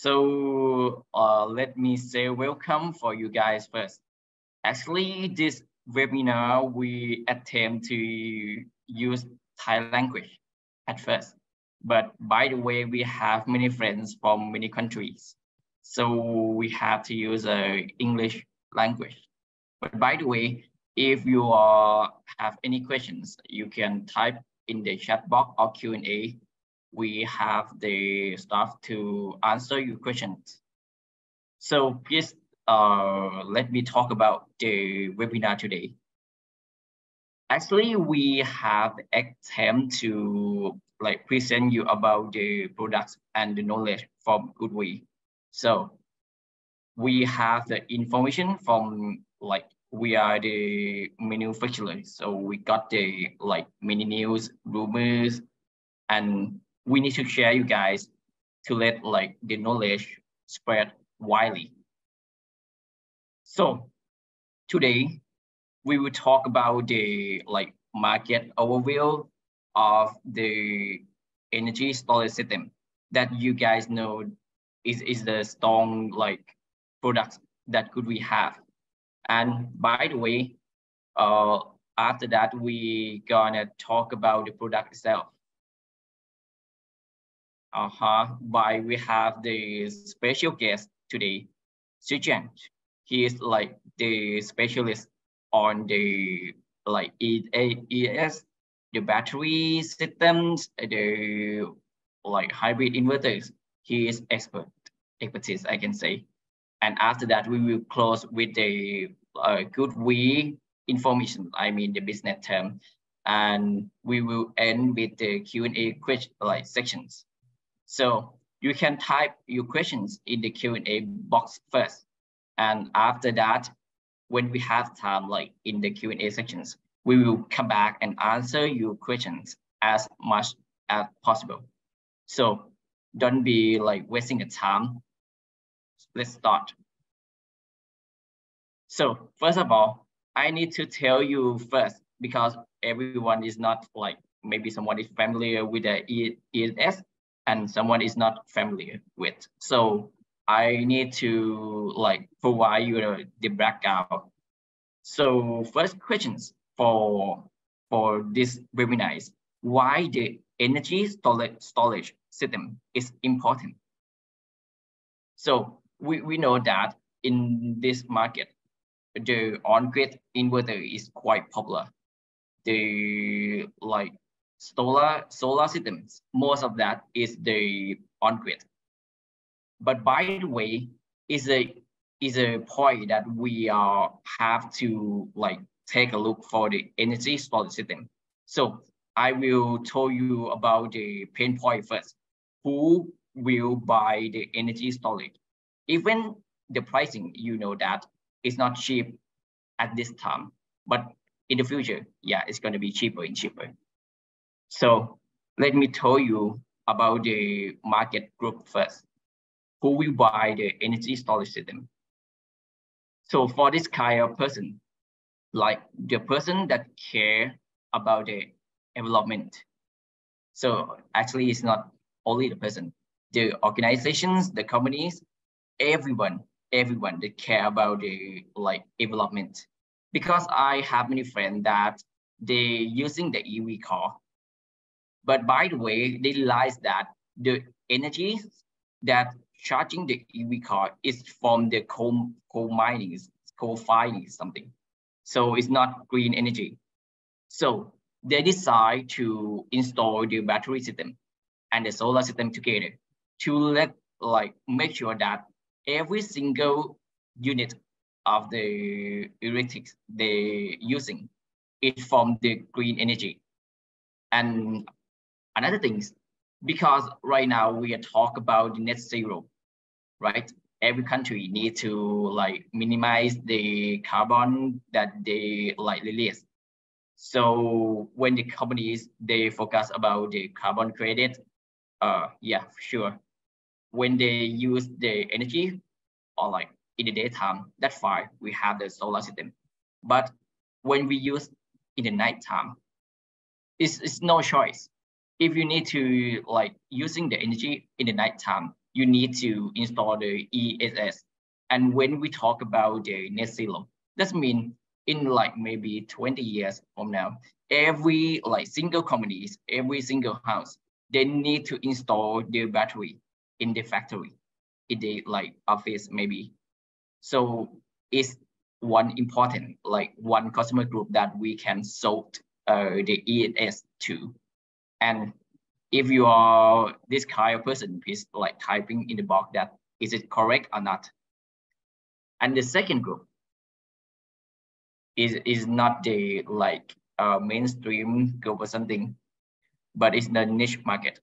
So let me say welcome for you guys first. Actually, this webinar, we attempt to use Thai language at first. But by the way, we have many friends from many countries. So we have to use English language. But by the way, if you have any questions, you can type in the chat box or Q&A. We have the staff to answer your questions. So please let me talk about the webinar today. Actually, we have attempt to present you about the products and the knowledge from GoodWe's. So we have the information from we are the manufacturer, so we got the many news, rumors, and we need to share you guys to let the knowledge spread widely. So today we will talk about the market overview of the energy storage system that you guys know is the strong products that we have. And by the way, after that, we gonna talk about the product itself. By we have the special guest today, Sujan. He is the specialist on the ES, the battery systems, the hybrid inverters. He is expertise, I can say. And after that, we will close with the GoodWe's information, I mean the business term, and we will end with the Q&A question sections. So you can type your questions in the Q&A box first, and after that, when we have time, in the Q&A sections, we will come back and answer your questions as much as possible. So don't be wasting the time. Let's start. So first of all, I need to tell you first, because everyone is not maybe someone is familiar with the ES and someone is not familiar with. So I need to provide you the background. So first questions for this webinar is why the energy storage system is important. So we know that in this market, the on-grid inverter is quite popular. The solar systems, most of that is the on-grid. But by the way, is a point that we have to take a look for the energy storage system. So I will tell you about the pain point first. Who will buy the energy storage? Even the pricing, you know that it's not cheap at this time, but in the future, yeah, it's going to be cheaper and cheaper. So let me tell you about the market group first. Who will buy the energy storage system? So for this kind of person, the person that care about the development. So actually, it's not only the person, the organizations, the companies, everyone that care about the development. Because I have many friends that they using the EV car, but by the way, they realize that the energy that charging the EV car is from the coal mining, coal firing something. So it's not green energy. So they decide to install the battery system and the solar system together to make sure that every single unit of the electrics they're using is from the green energy. And another thing is, because right now we are talking about the net zero, right? Every country needs to minimize the carbon that they release. So when the companies they focus about the carbon credit, yeah, sure. When they use the energy or in the daytime, that's fine. We have the solar system. But when we use in the nighttime, it's no choice. If you need to using the energy in the nighttime, you need to install the ESS. And when we talk about the net zero, that means in like maybe 20 years from now, every like single companies, every single house, they need to install their battery in the factory, in the like office maybe. So it's one important, like one customer group that we can solve the ESS to. And if you are this kind of person, please like typing in the box that is it correct or not. And the second group is not the like mainstream group or something, but it's the niche market.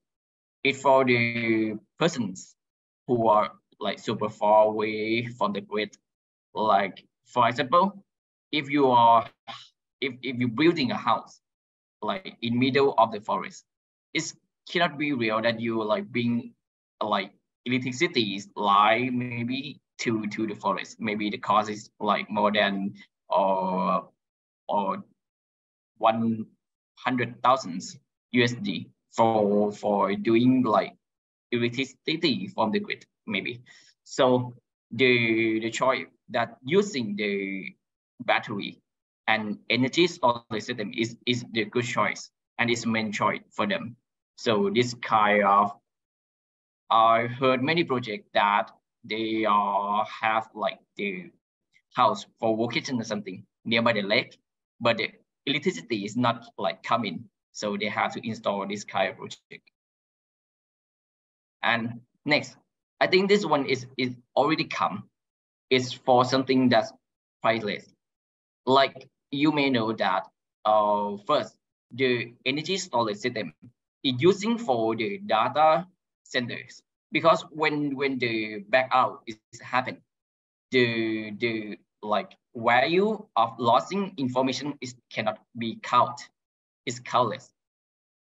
It's for the persons who are like super far away from the grid. Like for example, if you're building a house like in middle of the forest, it cannot be real that you like bring like electricity line maybe to the forest. Maybe the cost is like more than or 100,000 USD for doing like electricity from the grid maybe. So the choice that using the battery and energy storage system is the good choice and is main choice for them. So this kind of, I heard many projects that they have like the house for vacation or something nearby the lake, but the electricity is not like coming, so they have to install this kind of project. And next, I think this one is already come. It's for something that's priceless. Like you may know that first, the energy storage system is using for the data centers, because when the blackout is happen, the like value of losing information is cannot be it's countless.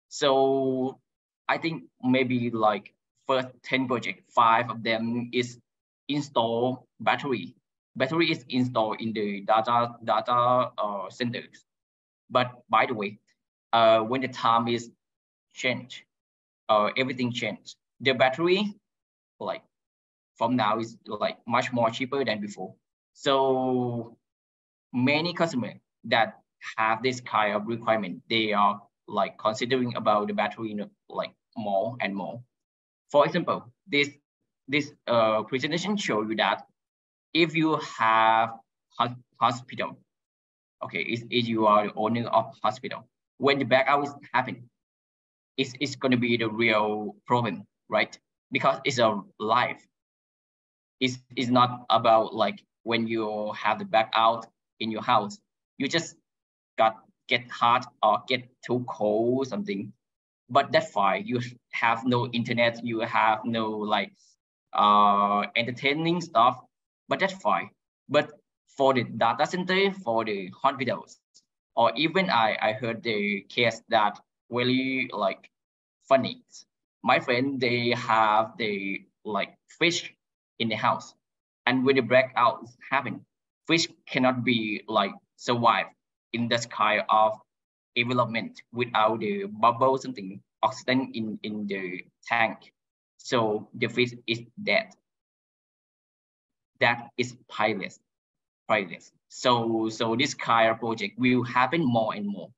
So I think maybe like first 10 project, 5 of them is install battery. Battery is installed in the data centers. But by the way, when the time is changed, everything changed. The battery, like from now, is like much more cheaper than before. So many customers that have this kind of requirement, they are like considering about the battery like more and more. For example, this presentation show you that if you have hospital, okay, if you are the owner of hospital, when the blackout is happening, it's going to be the real problem, right? Because it's a life. It's not about like when you have the blackout in your house, you just get hot or get too cold or something. But that's fine. You have no internet, you have no like entertaining stuff, but that's fine. But for the data center, for the hospitals, or even I heard the case that really like funny. My friend, they have the like fish in the house, and when the blackout happen, fish cannot be like survive in this kind of environment without the bubble something oxygen in the tank. So the fish is dead. That is priceless. So this kind of project will happen more and more,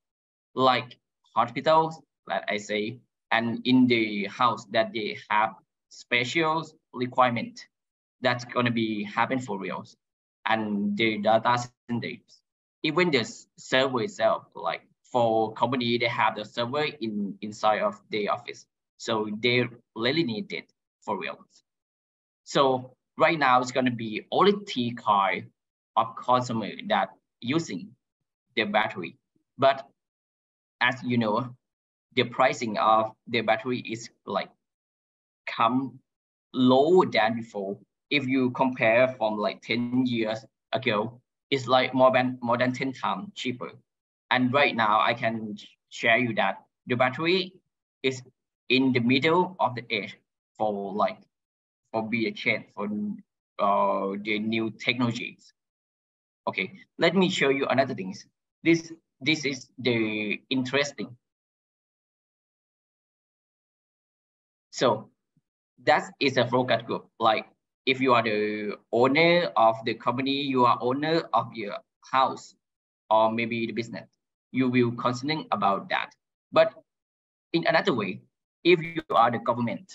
like hospitals, like I say, and in the house that they have special requirement, that's gonna be happen for reals. And the data centers, even the server itself, like for company, they have the server inside of the office, so they really need it for reals. So right now it's gonna be only T kind of consumer that using the battery, but as you know, the pricing of the battery is like come lower than before. If you compare from like 10 years ago, it's like more than 10 times cheaper. And right now I can share you that the battery is in the middle of the edge for be a change for the new technologies. Okay, let me show you another things. This is the interesting. So that is a focus group. Like if you are the owner of the company, you are owner of your house or maybe the business, you will concerned about that. But in another way, if you are the government,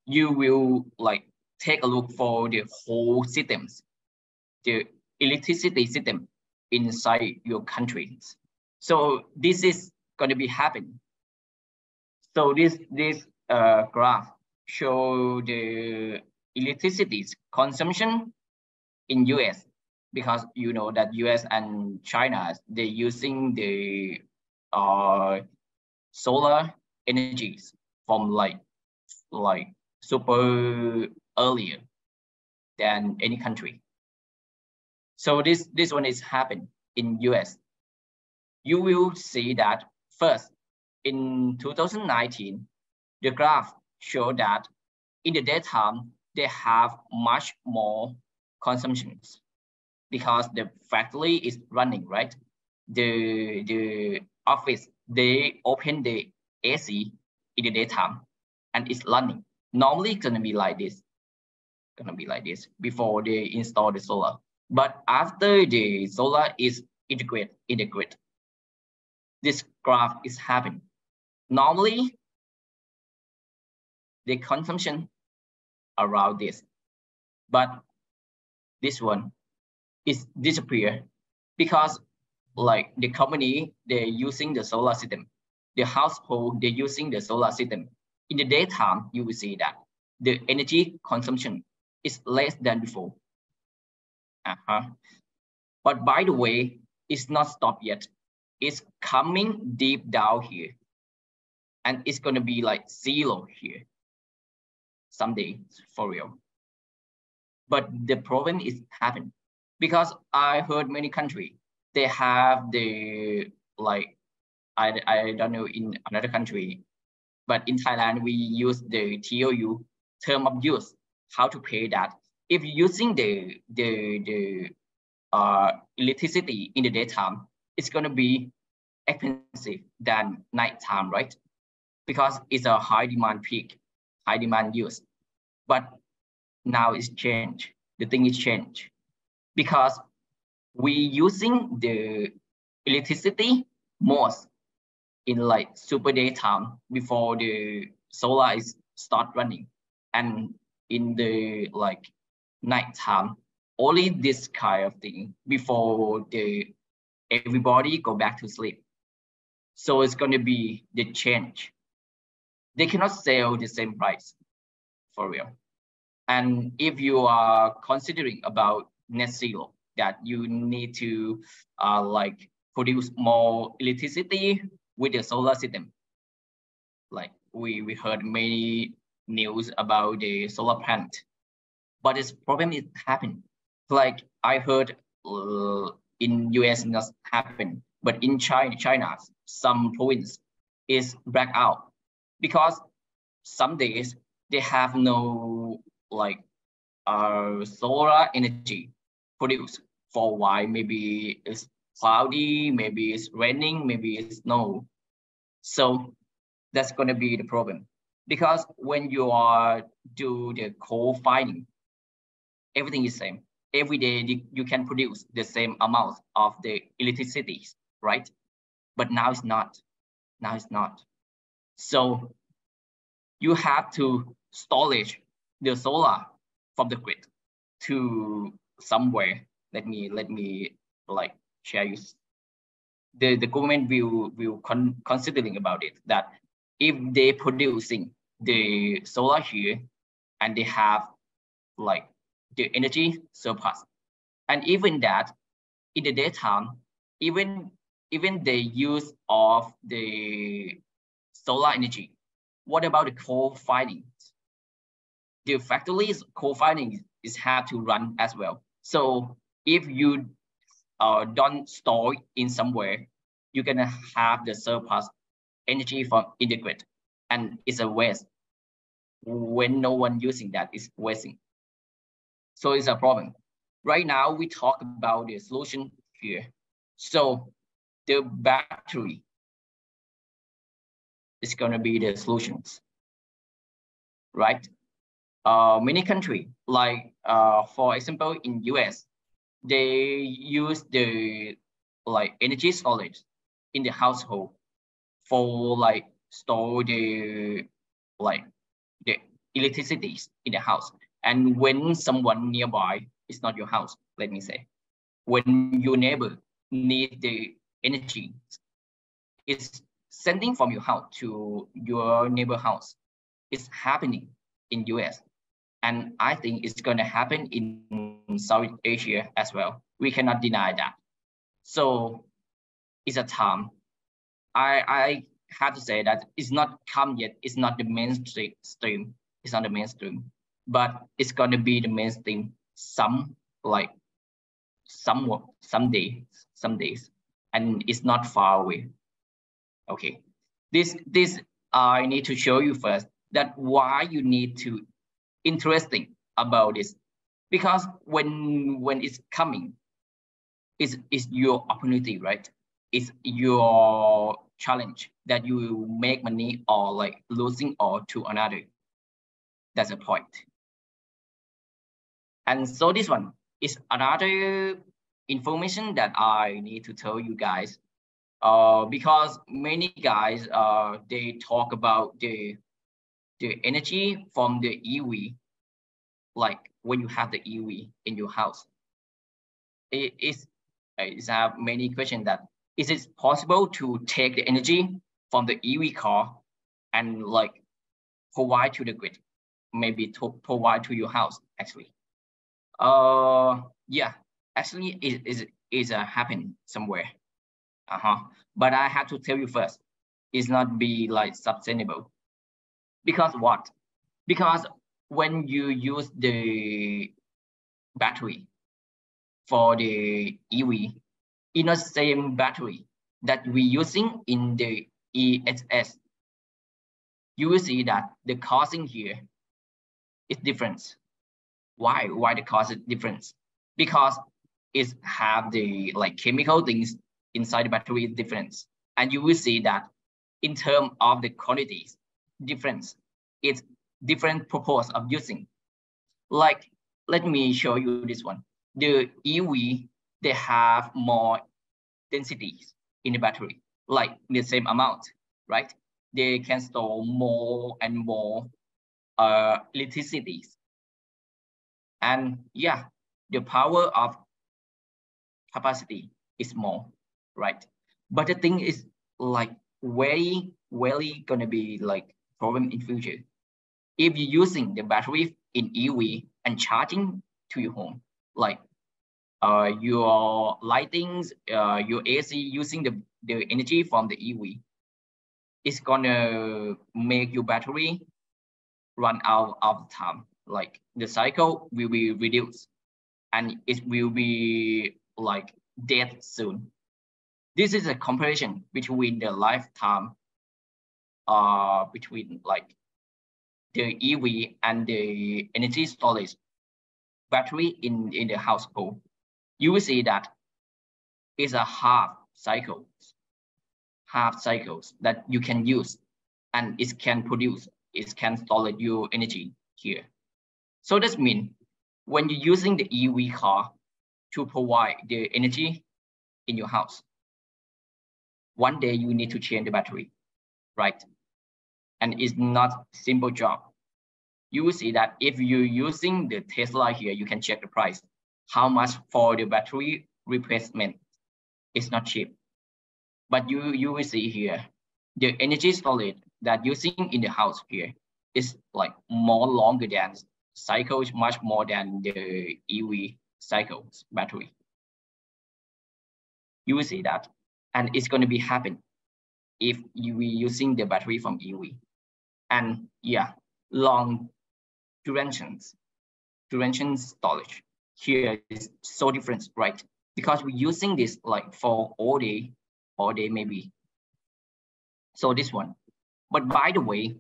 you will like take a look for the whole systems, the electricity system inside your countries. So this is going to be happening. So this graph show the electricity consumption in US, because you know that US and China, they're using the solar energies from like super earlier than any country. So this one is happening in US. You will see that first in 2019, the graph showed that in the daytime they have much more consumptions because the factory is running, right? The office, they open the AC in the daytime and it's running. Normally it's gonna be like this, before they install the solar. But after the solar is integrated in the grid, this graph is happening. Normally, the consumption around this, but this one is disappear because like the company, they're using the solar system, the household, they're using the solar system. In the daytime, you will see that the energy consumption is less than before. But by the way, it's not stopped yet. It's coming deep down here. And it's going to be like zero here someday, for real. But the problem is happening because I heard many countries, they have the like, I don't know in another country, but in Thailand, we use the TOU, term of use, how to pay that. If you're using the electricity in the daytime, it's going to be expensive than nighttime, right? Because it's a high demand peak, high demand use. But now it's changed. The thing is changed because we using the electricity most in like super daytime before the solar is start running, and in the like nighttime only this kind of thing before the everybody go back to sleep. So it's going to be the change. They cannot sell the same price, for real. And if you are considering about net zero, that you need to like produce more electricity with the solar system. Like we heard many news about the solar plant, but this problem is happening. Like I heard in US not happen, but in China, some province is black out because some days they have no like solar energy produced for a while. Maybe it's cloudy, maybe it's raining, maybe it's snow. So that's going to be the problem, because when you are do the coal firing, everything is same. Every day you can produce the same amount of the electricity, right? But now it's not. Now it's not. So you have to storage the solar from the grid to somewhere. Let me like share you. The government will considering about it, that if they producing the solar here and they have like the energy surplus, and even that in the daytime, even the use of the solar energy, what about the coal firing? The factories coal firing is have to run as well. So if you don't store in somewhere, you're gonna have the surplus energy from in the grid, and it's a waste. When no one using that, is wasting. So it's a problem. Right now we talk about the solution here. So the battery is gonna be the solutions. right? Many countries, like for example, in US, they use the like energy storage in the household for like store the like the electricity in the house. And when someone nearby, it's not your house, let me say, when your neighbor need the energy, it's sending from your house to your neighbor house. It's happening in US. And I think it's going to happen in South Asia as well. We cannot deny that. So it's a time. I have to say that it's not come yet. It's not the mainstream. It's not the mainstream, but it's going to be the mainstream some days, and it's not far away. Okay, this I need to show you first that why you need to interesting about this, because when it's coming, it's your opportunity, right? It's your challenge that you make money or like losing or to another. That's the point. And so this one is another information that I need to tell you guys, because many guys they talk about the energy from the EV, like when you have the EV in your house. It's have many questions that is it possible to take the energy from the EV car and like provide to the grid, maybe to provide to your house actually. Yeah, actually it is happening somewhere. But I have to tell you first, it's not be like sustainable. Because what? Because when you use the battery for the EV, in the same battery that we're using in the ESS, you will see that the costing here is different. Why the cost is different? Because it have the like chemical things inside the battery is different, and you will see that in terms of the quantities difference, it's different purpose of using. Like, let me show you this one. The EV, they have more densities in the battery, like the same amount, right? They can store more and more electricity. And yeah, the power of capacity is more, right? But the thing is like very gonna be like problem in future. If you're using the battery in EV and charging to your home, like your lightings, your AC using the energy from the EV, it's gonna make your battery run out of time. Like the cycle will be reduced and it will be like dead soon. This is a comparison between the lifetime between like the EV and the energy storage battery in the household. You will see that it's a half cycles that you can use, and it can produce, it can store your energy here. So that means when you're using the EV car to provide the energy in your house, one day you need to change the battery, right? And it's not a simple job. You will see that if you're using the Tesla here, you can check the price. How much for the battery replacement? It's not cheap. But you will see here, the energy storage that using in the house here is like more longer than cycles, much more than the EV cycles battery. You will see that, and it's going to be happen if you are using the battery from EV. And yeah, long duration storage here is so different, right? Because we're using this like for all day maybe. So this one. But by the way,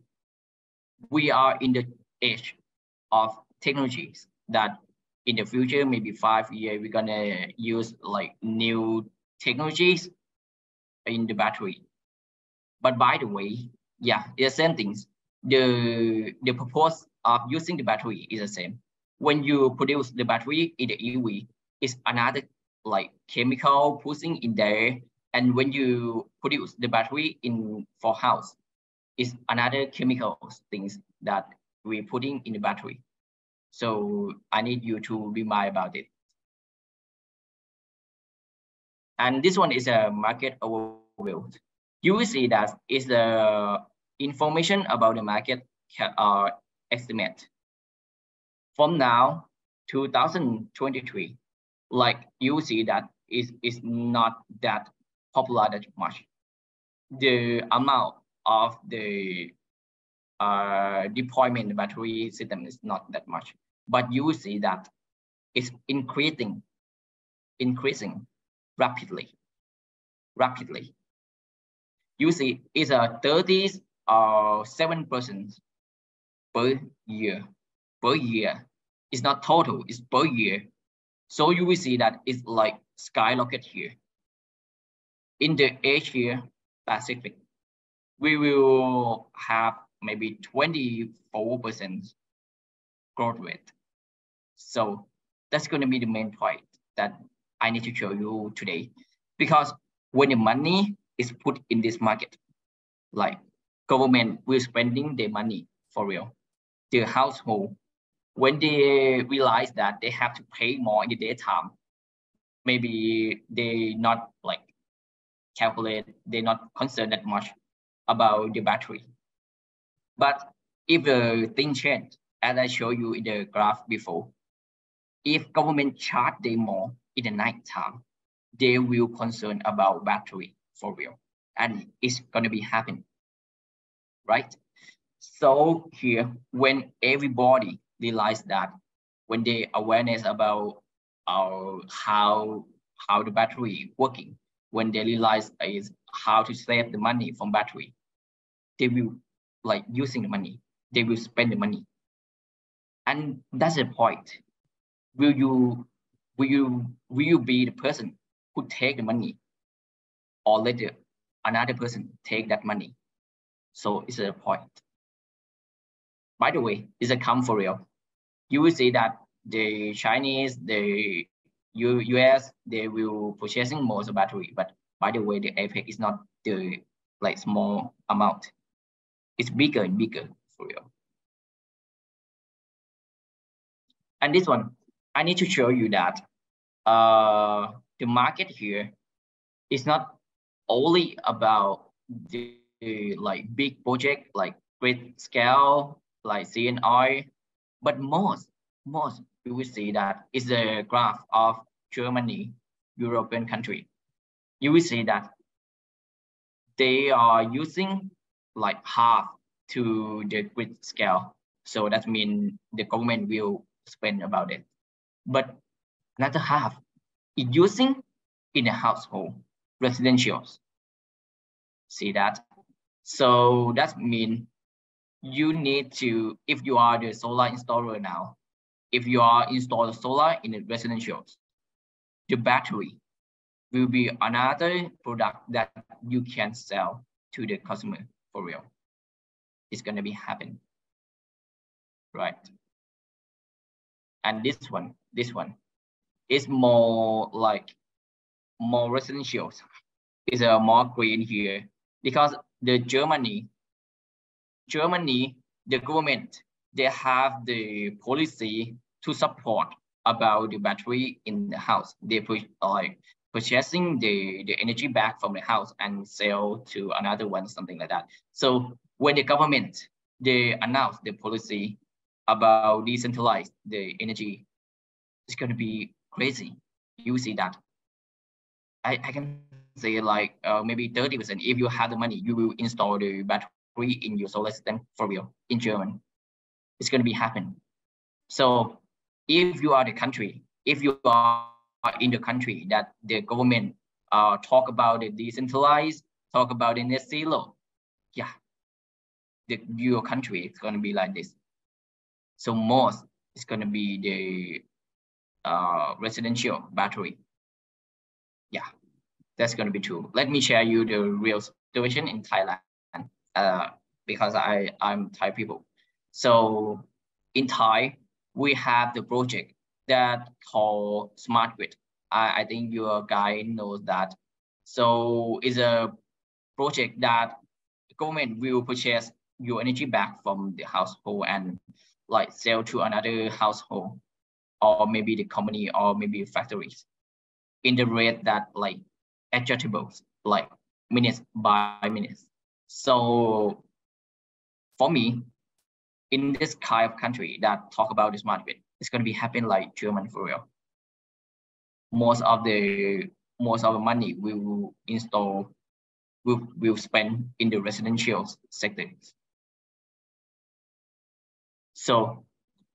we are in the age of technologies that in the future, maybe 5 years, we're gonna use like new technologies in the battery. But by the way, yeah, the same things. The purpose of using the battery is the same. When you produce the battery in the EV, it's another like chemical pushing in there. And when you produce the battery in for house, it's another chemical things that we're putting in the battery. So I need you to remind about it. And this one is a market overview. You will see that is the information about the market estimate. From now, 2023, like you see that is not that popular that much. The amount of the deployment battery system is not that much, but you will see that it's increasing rapidly. You see it's a 37% per year. It's not total, it's per year. So you will see that it's like skyrocket here. In the Asia Pacific, we will have maybe 24% growth rate. So that's going to be the main point that I need to show you today. Because when the money is put in this market, like government will spending their money for real. The household, when they realize that they have to pay more in the daytime, maybe they not like calculate, they're not concerned that much about the battery. But if the thing change, as I showed you in the graph before, if government charge them more in the night time, they will concern about battery for real, and it's gonna be happening, right? So here, when everybody realize that, when they awareness about how the battery working, when they realize is how to save the money from battery, they will like using the money, they will spend the money. And that's the point. Will you be the person who take the money, or let another person take that money? So it's a point. By the way, it's a come for real. You will see that the Chinese, the US, they will purchasing most of battery, but by the way, the effect is not the like small amount. It's bigger and bigger for real. And this one, I need to show you that the market here is not only about the like big project like grid scale like CNI, but most you will see that is a graph of Germany, European country. You will see that they are using like half to the grid scale. So that means the government will spend about it. But another half is using in a household, residentials. See that? So that means you need to, if you are the solar installer now, if you are installed solar in the residentials, the battery will be another product that you can sell to the customer for real. It's going to be happen, right? And this one is more like more residentials. It's a more green here because the Germany, the government, they have the policy to support about the battery in the house. They purchasing the energy back from the house and sell to another one, something like that. So when the government, they announce the policy about decentralize the energy, it's going to be crazy. You see that. I can say like maybe 30%. If you have the money, you will install the battery in your solar system for real in Germany. It's going to be happen. So if you are the country, if you are in the country that the government talk about the decentralized, talk about the net zero, yeah, your country is going to be like this. So most is going to be the residential battery. Yeah, that's going to be true. Let me share you the real situation in Thailand because I'm Thai people. So in Thai, we have the project that called Smart Grid. I think your guy knows that. So it's a project that the government will purchase your energy back from the household and like sell to another household, or maybe the company, or maybe factories, in the rate that like adjustable, like minutes by minutes. So for me, in this kind of country that talk about the smart grid, it's going to be happen like German for real. Most of the money we will install will spend in the residential sectors. So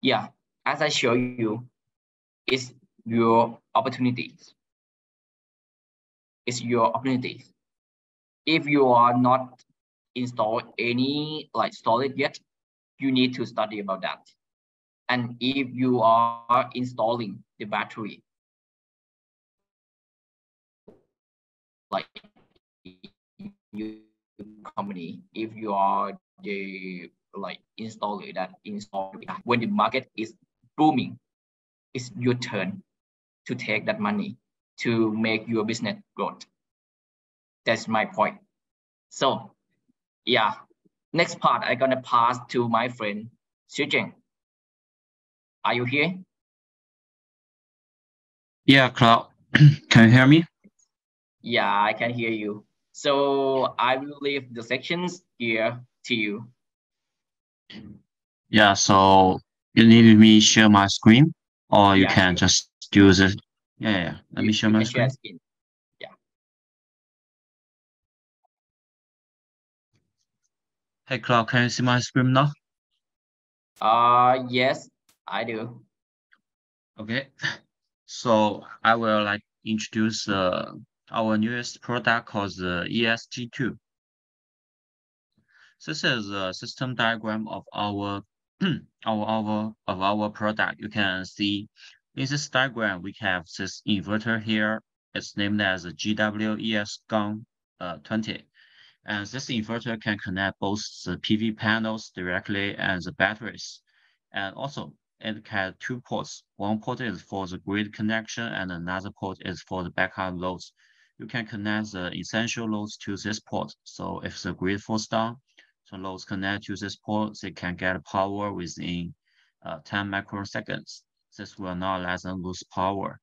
yeah, as I show you, it's your opportunities. It's your opportunities. If you are not installed any like storage yet, you need to study about that. And if you are installing the battery, like your company, if you are the like installer that install, when the market is booming, it's your turn to take that money to make your business growth. That's my point. So yeah, next part I'm gonna pass to my friend Xu. Are you here? Yeah, Cloud. Can you hear me? Yeah, I can hear you. So I will leave the sections here to you. Yeah, so you need me share my screen, or you Yeah, can sure. just use it. Yeah. Let me share You my can share screen. screen. Yeah. Hey, Cloud, can you see my screen now? Yes, I do. Okay. So I will like introduce our newest product called the ESG2. This is a system diagram of our our product. You can see in this diagram we have this inverter here. It's named as a GWES-20. And this inverter can connect both the PV panels directly and the batteries. And also it has two ports. One port is for the grid connection and another port is for the backup loads. You can connect the essential loads to this port. So if the grid falls down, the loads connect to this port, they can get power within 10 microseconds. This will not let them lose power.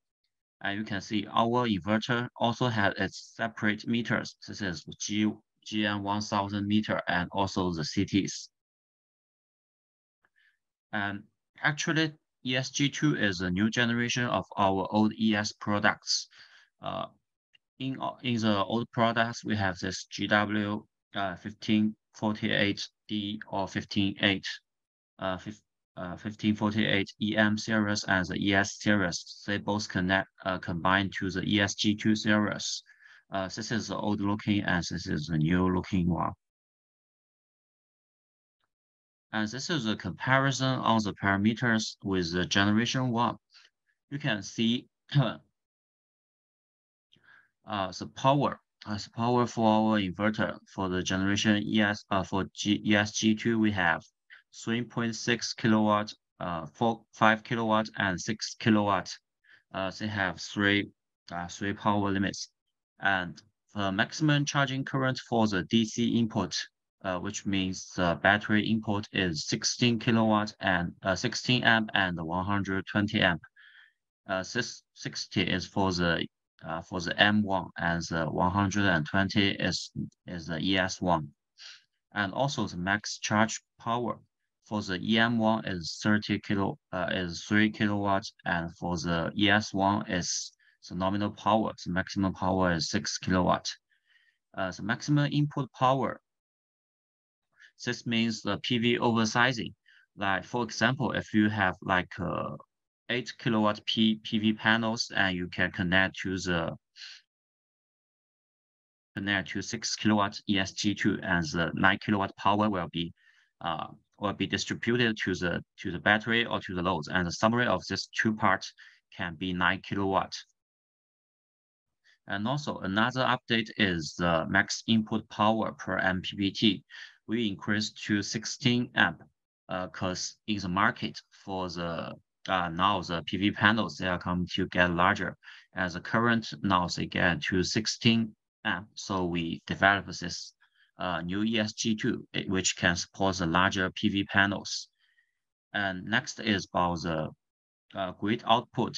And you can see our inverter also has its separate meters. This is GM 1000 meter and also the CTs. And actually, ESG2 is a new generation of our old ES products. Uh, in the old products, we have this GW 1548D or 1548 EM series and the ES series. They both combine to the ESG2 series. This is the old looking and this is the new looking one. And this is a comparison on the parameters with the generation 1. You can see the power. As power for our inverter for the generation ESG2, we have 3.6 kilowatt, 5 kilowatt, and 6 kilowatt. They have three power limits, and the maximum charging current for the DC input, which means the battery input is 16 kilowatt and 16 amp and 120 amp. 60 is for the M1 and the 120 is the ES1. And also the max charge power for the EM1 is 3 kilowatts, and for the ES1 is the nominal power. The maximum power is 6 kilowatt. The maximum input power. This means the PV oversizing. Like for example, if you have like 8 kilowatt PV panels and you can connect to 6 kilowatt ESG2, and the 9 kilowatt power will be distributed to the battery or to the loads, and the summary of these two parts can be 9 kilowatt. And also another update is the max input power per MPPT. We increased to 16 amp. because in the market for the now the PV panels, they are coming to get larger. As the current now they get to 16 amp. So we developed this new ESG2, which can support the larger PV panels. And next is about the grid output.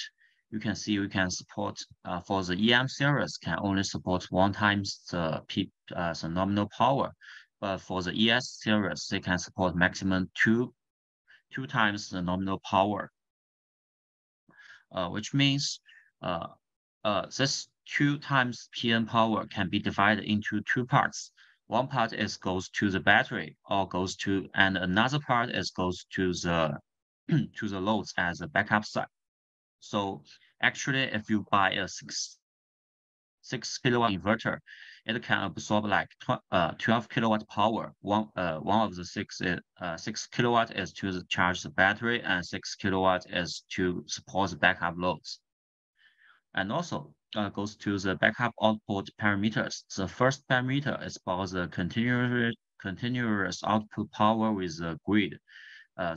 You can see we can support for the EM series can only support 1 times the nominal power, but for the ES series they can support maximum two times the nominal power, which means this 2 times PN power can be divided into 2 parts. One part is goes to the battery or goes to, and another part is goes to the to the loads as a backup side. So actually, if you buy a 6 kilowatt inverter, it can absorb like 12 kilowatt power. One of the 6 kilowatt is to charge the battery, and 6 kilowatt is to support the backup loads. And also goes to the backup output parameters. The first parameter is about the continuous output power with the grid.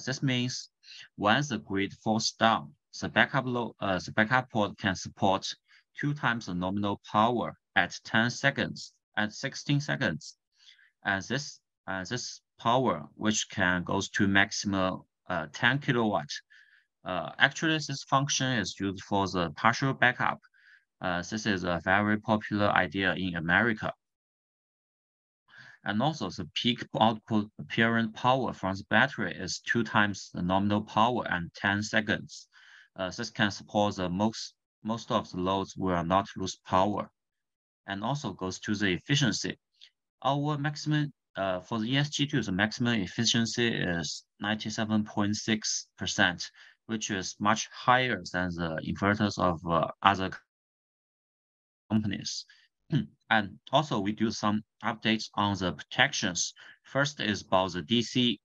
This means when the grid falls down, the backup port can support 2 times the nominal power at 10 seconds, at 16 seconds. And this power, which can goes to maximum 10 kilowatt. Actually, this function is used for the partial backup. This is a very popular idea in America. And also the peak output apparent power from the battery is 2 times the nominal power and 10 seconds. This can support the most of the loads will not lose power. And also goes to the efficiency. Our maximum for the ESG2, the maximum efficiency is 97.6%, which is much higher than the inverters of other companies. And also we do some updates on the protections. First is about the DC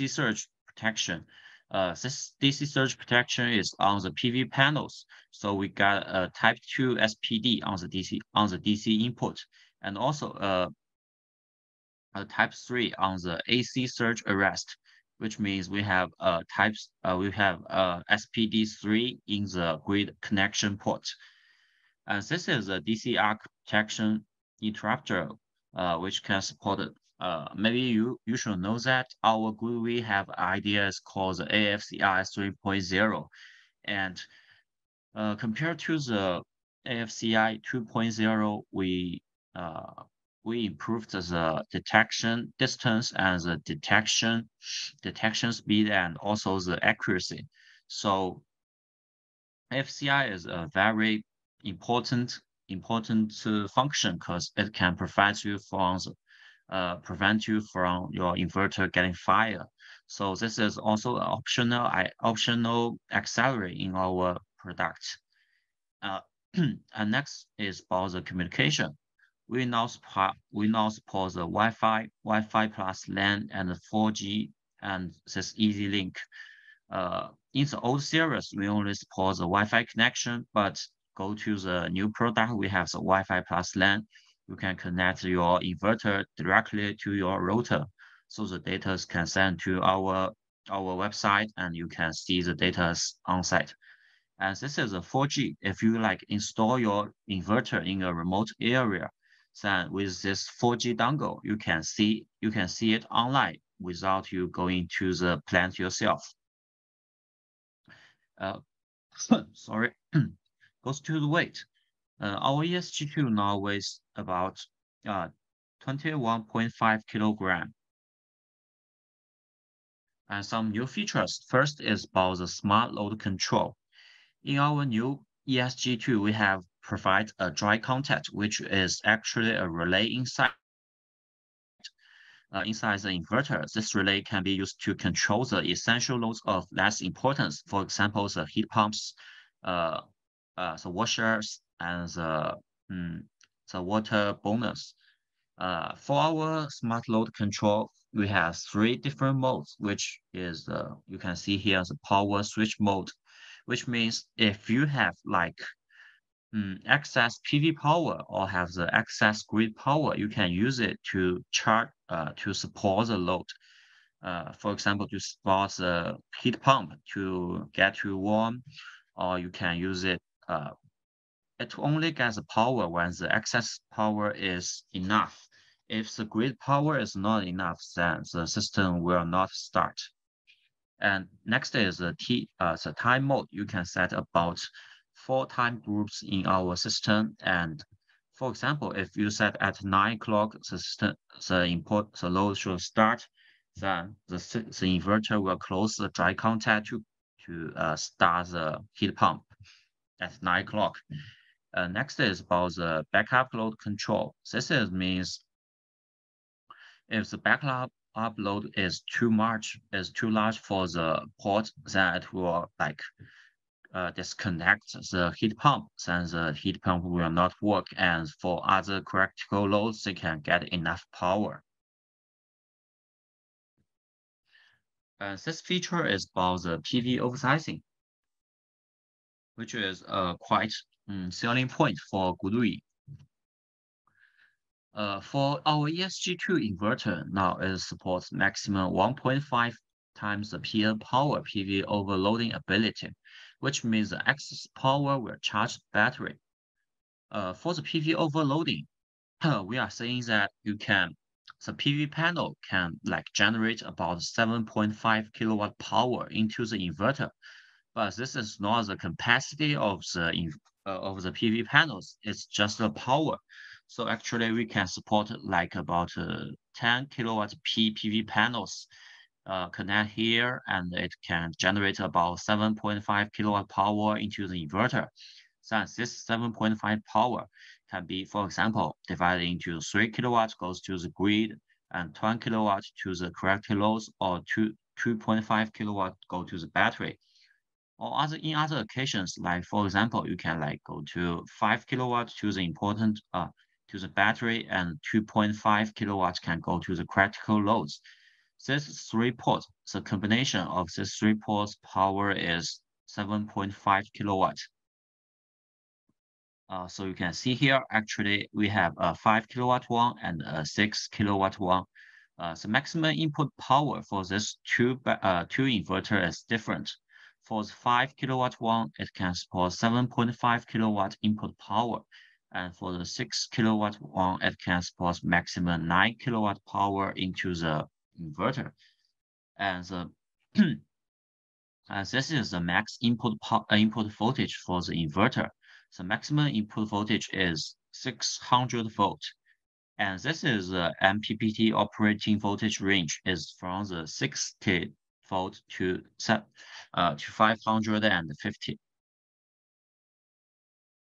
surge protection. This DC surge protection is on the PV panels. So we got a type 2 SPD on the DC input, and also a type 3 on the AC surge arrest, which means we have SPD3 in the grid connection port. And this is a DC arc protection interrupter, which can support it. Maybe you should know that our GoodWe's have ideas called the AFCI 3.0, and compared to the AFCI 2.0, we improved the detection distance and the detection speed and also the accuracy. So AFCI is a very important function because it can prevent you from your inverter getting fire. So this is also an optional accelerant in our product. And next is about the communication. We now support the Wi-Fi plus LAN and 4G and this easy link. In the old series, we only support the Wi-Fi connection, but go to the new product, we have the Wi-Fi plus LAN. You can connect your inverter directly to your router, so the data can send to our website, and you can see the data on site. And this is a 4G. If you like install your inverter in a remote area, then with this 4G dongle, you can see it online without you going to the plant yourself. Sorry. Goes to the weight. Our ESG2 now weighs about 21.5 kilogram. And some new features. First is about the smart load control. In our new ESG2, we have provide a dry contact, which is actually a relay inside the inverter. This relay can be used to control the essential loads of less importance. For example, the heat pumps, the washers, and the water bonus. For our smart load control, we have 3 different modes, which is you can see here the power switch mode, which means if you have like excess PV power or have the excess grid power, you can use it to charge to support the load. For example, to start a heat pump to get you warm, or you can use it. It only gets power when the excess power is enough. If the grid power is not enough, then the system will not start. And next is the time mode. You can set about 4 time groups in our system. And for example, if you set at 9 o'clock, the load should start, then the inverter will close the dry contact to start the heat pump at 9 o'clock. Next is about the backup load control. This means if the backup load is too large for the port, then it will disconnect the heat pump. Then the heat pump will not work, and for other critical loads, they can get enough power. This feature is about the PV oversizing, which is quite selling point for GoodWe's. For our ES G2 inverter, now it supports maximum 1.5 times the PM power PV overloading ability, which means the excess power will charge the battery. For the PV overloading, we are saying that the PV panel can generate about 7.5 kilowatt power into the inverter, but this is not the capacity of the PV panels. It's just the power. So actually, we can support about 10 kilowatt PV panels connect here, and it can generate about 7.5 kilowatt power into the inverter. Since this 7.5 power can be, for example, divided into 3 kilowatts goes to the grid, and 20 kilowatts to the corrective loads, or 2.5 kilowatt go to the battery. Or in other occasions, for example, you can go to 5 kilowatts to the battery, and 2.5 kilowatts can go to the critical loads. This 3 ports, the combination of these 3 ports power is 7.5 kilowatts. So you can see here, actually, we have a 5 kilowatt one and a 6 kilowatt one. The maximum input power for this two inverter is different. For the 5 kilowatt one, it can support 7.5 kilowatt input power. And for the 6 kilowatt one, it can support maximum 9 kilowatt power into the inverter. And this is the max input voltage for the inverter. The maximum input voltage is 600 volts. And this is the MPPT operating voltage range is from the 60 volt to 550.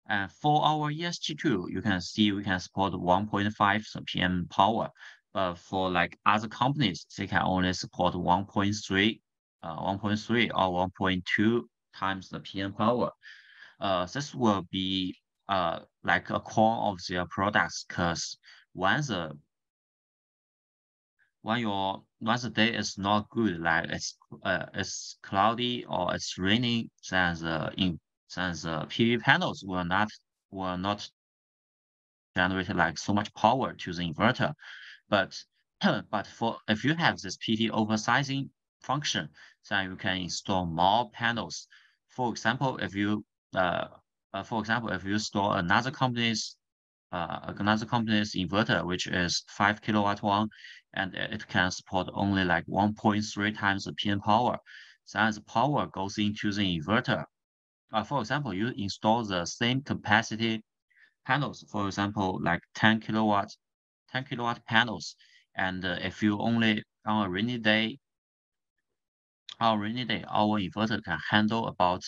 And for our ES G2, you can see we can support 1.5 PM power. But for other companies, they can only support 1.3 or 1.2 times the PM power. This will be a core of their products, because once the day is not good, it's cloudy or it's raining, then the PV panels will not generate so much power to the inverter. But if you have this PV oversizing function, then you can install more panels. For example, if you store another company's inverter, which is 5 kilowatt one, and it can support only 1.3 times the PM power, then the power goes into the inverter. For example, you install the same capacity panels, for example, 10 kilowatt panels, and if you only on a rainy day, our inverter can handle about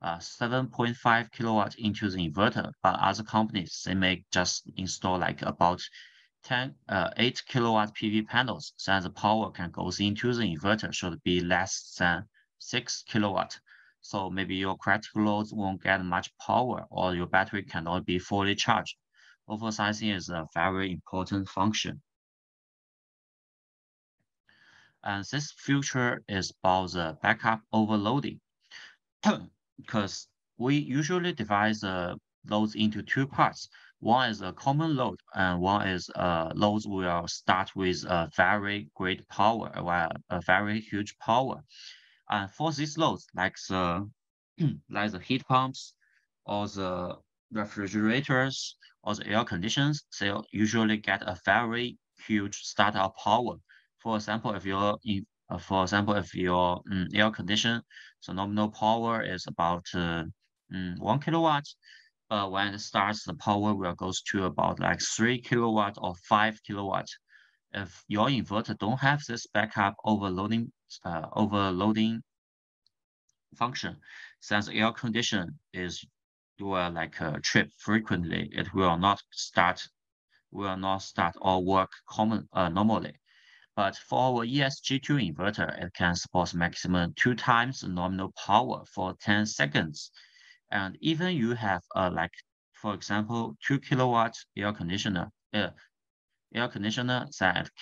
7.5 kilowatts into the inverter, but other companies, they may just install about 8 kilowatt PV panels, so the power can go into the inverter should be less than 6 kilowatt. So maybe your critical loads won't get much power, or your battery cannot be fully charged. Oversizing is a very important function. And this feature is about the backup overloading. Because we usually divide the loads into 2 parts. One is a common load, and one is loads will start with a very great power, while a very huge power. And for these loads, like the like the heat pumps or the refrigerators or the air conditions, they usually get a very huge startup power. For example, if your air condition, the nominal power is about 1 kilowatt, but when it starts, the power will goes to about like 3 kilowatt or 5 kilowatt. If your inverter don't have this backup overloading function, since air condition is do a like a trip frequently, it will not start or work normally. But for our ES-G2 inverter, it can support maximum 2 times the nominal power for 10 seconds. And even you have like, for example, 2 kilowatt air conditioner that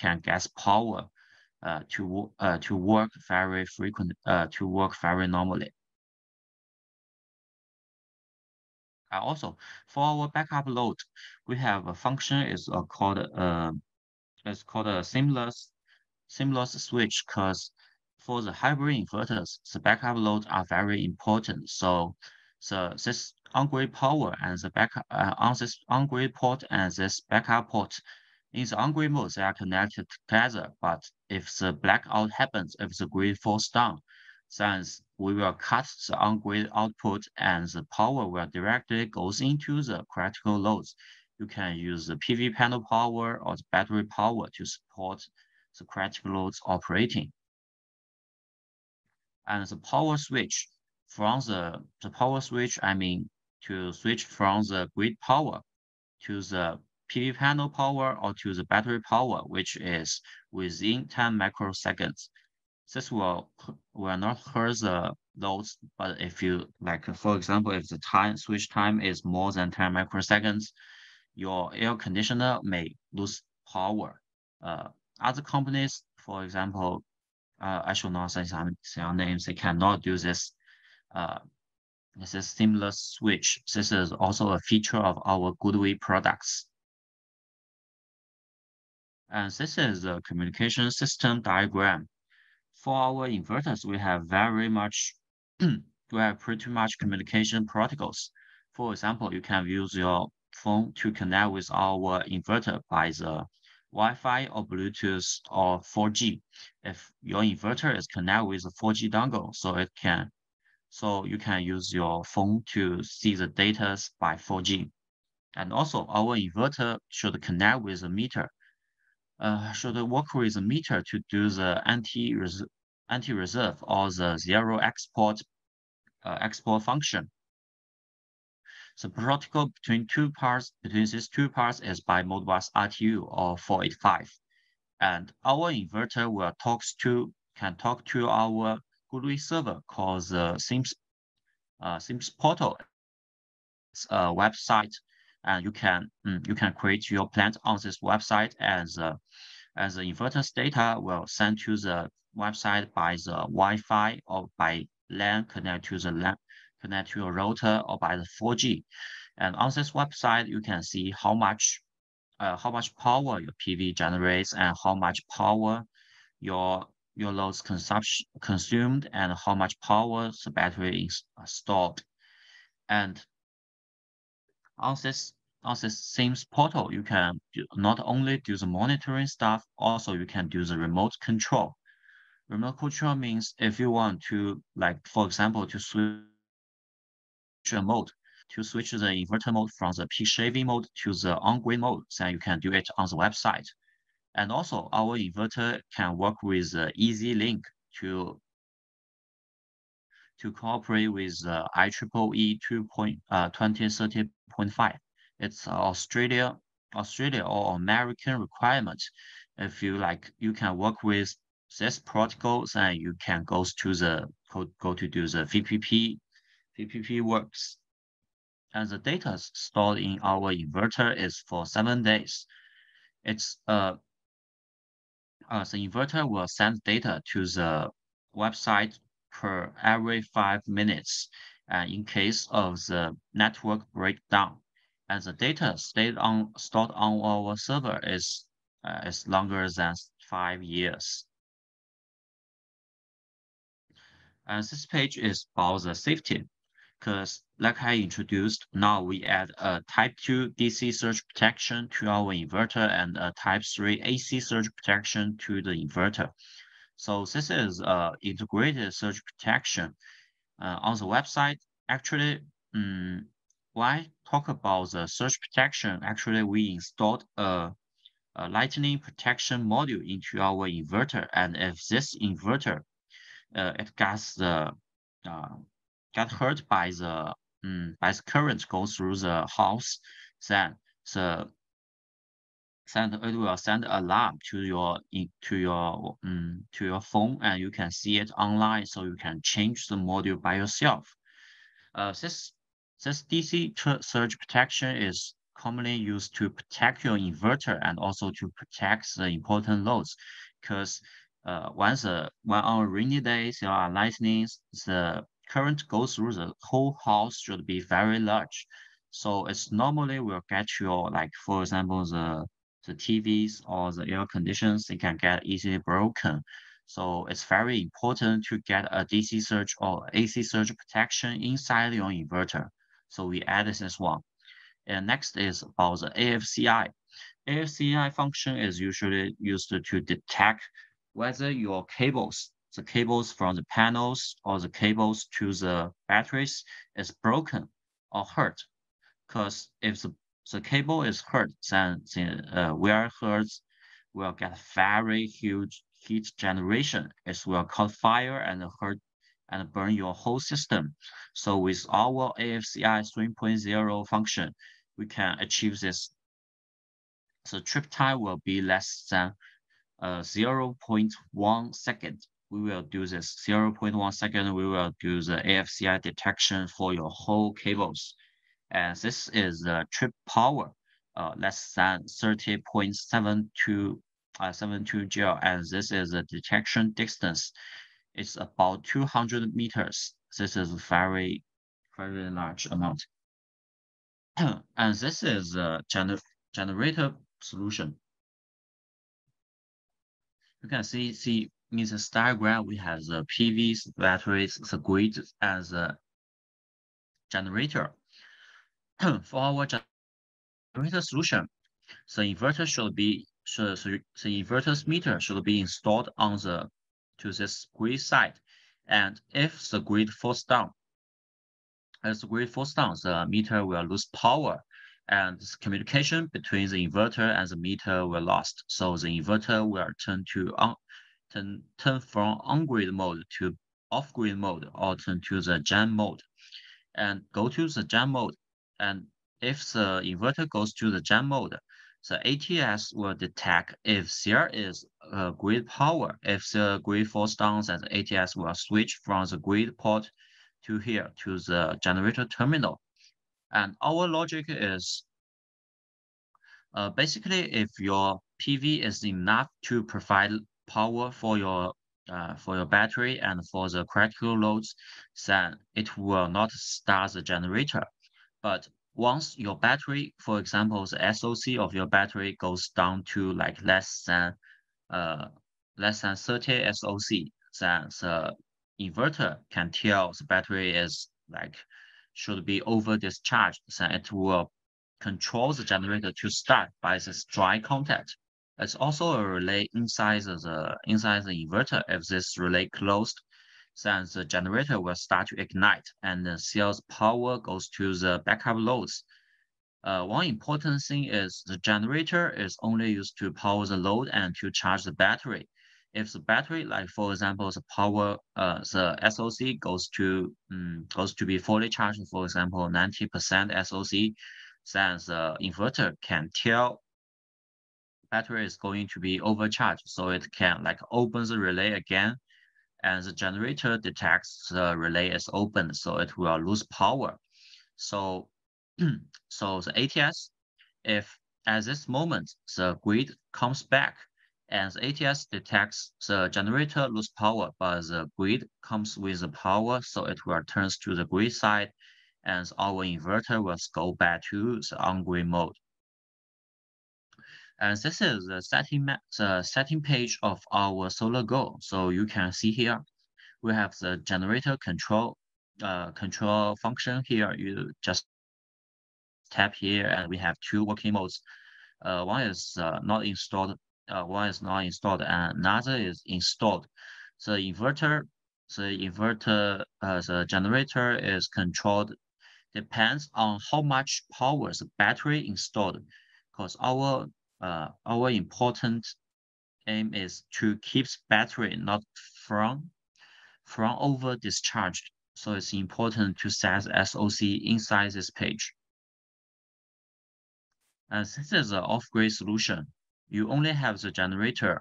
can get power to work very normally. Also, for our backup load, we have a function called a seamless switch, because for the hybrid inverters, the backup loads are very important. So this on-grid power and the backup on this on-grid port and this backup port, in the on-grid mode, they are connected together. But if the blackout happens, if the grid falls down, then we will cut the on-grid output and the power will directly goes into the critical loads. You can use the PV panel power or the battery power to support the critical loads operating. And the power switch I mean to switch from the grid power to the PV panel power or to the battery power, which is within 10 microseconds. This will not hurt the loads, but if you like, for example, if the switch time is more than 10 microseconds, your air conditioner may lose power. Other companies, for example, I should not say some names, they cannot do this. This is seamless switch. This is also a feature of our GoodWe's products. And this is the communication system diagram. For our inverters, we have pretty much communication protocols. For example, you can use your phone to connect with our inverter by the Wi-Fi or Bluetooth or 4G. If your inverter is connected with a 4G dongle, so you can use your phone to see the data by 4G. And also, our inverter should connect with a meter. Should work with a meter to do the anti-reserve or the zero export function. The protocol between these two parts is by Modbus RTU or 485. And our inverter can talk to our GoodWe's server called the Sims portal. It's a website, and you can create your plant on this website, as the inverter's data will send to the website by the Wi-Fi or by LAN, connect to a router or by the 4G. And on this website, you can see how much power your PV generates and how much power your loads consumed and how much power the battery is stored. And on this same portal, you can not only do the monitoring stuff, also you can do the remote control. Remote control means if you want to, like, for example, to switch the inverter mode from the peak shaving mode to the on-grid mode, then you can do it on the website. And also, our inverter can work with EZ-Link to cooperate with IEEE 2030.5. It's Australia or American requirement. If you like, you can work with this protocol, then you can go to do the VPP works. And the data stored in our inverter is for 7 days. It's the inverter will send data to the website per every 5 minutes, in case of the network breakdown. and the data stored on our server is longer than 5 years. And this page is about the safety, because like I introduced, now we add a Type 2 DC surge protection to our inverter and a Type 3 AC surge protection to the inverter. So this is integrated surge protection. On the website, actually, why talk about the surge protection? Actually, we installed a lightning protection module into our inverter, and if this inverter it gets get hurt by the current go through the house, then it will send alarm to your phone, and you can see it online, so you can change the module by yourself. This DC surge protection is commonly used to protect your inverter and also to protect the important loads, because when on rainy days there are lightnings, the current goes through the whole house should be very large. So it's normally will get your, like, for example, the TVs or the air conditions, they can get easily broken. So it's very important to get a DC surge or AC surge protection inside your inverter. So we added this one. And next is about the AFCI. AFCI function is usually used to detect whether your cables, the cables from the panels or the cables to the batteries is broken or hurt. Because if the cable is hurt, then the wire hurts will get very huge heat generation. It will cause fire and hurt and burn your whole system. So with our AFCI 3.0 function, we can achieve this. The trip time will be less than 0.1 second. We will do this 0.1 second. We will do the AFCI detection for your whole cables. And this is the trip power, less than 30.72 Joule, and this is the detection distance. It's about 200 meters. This is very, very large amount. And this is a generator solution. You can see in this diagram, we have the PVs, batteries, the grid, and the generator. For our generator solution, the inverter should be the inverter's meter should be installed on to this grid side, and if the grid falls down, the meter will lose power, and communication between the inverter and the meter will lost. So the inverter will turn from on-grid mode to off-grid mode, or turn to the jam mode, and go to the jam mode. And if the inverter goes to the jam mode, the ATS will detect if there is grid power. If the grid falls down, then the ATS will switch from the grid port to here to the generator terminal. And our logic is basically, if your PV is enough to provide power for your battery and for the critical loads, then it will not start the generator. But once your battery, for example, the SOC of your battery goes down to like less than 30 SOC, then the inverter can tell the battery is like should be over discharged, then it will control the generator to start by this dry contact. It's also a relay inside the inverter. If this relay closed, then the generator will start to ignite, and the sales power goes to the backup loads. One important thing is the generator is only used to power the load and to charge the battery. If the battery, like for example, the power, the SOC goes to be fully charged, for example, 90% SOC, then the inverter can tell battery is going to be overcharged, so it can like open the relay again, and the generator detects the relay is open, so it will lose power. So, so the ATS, if at this moment the grid comes back and the ATS detects the generator lose power, but the grid comes with the power, so it will turn to the grid side and our inverter will go back to the on-grid mode. And this is the setting page of our Solar Go. So you can see here, we have the generator control function here. You just tap here, and we have two working modes. One is not installed, and another is installed. The generator is controlled depends on how much power the battery installed, because our important aim is to keep battery not from over discharged. So it's important to set SOC inside this page. And this is an off-grid solution. You only have the generator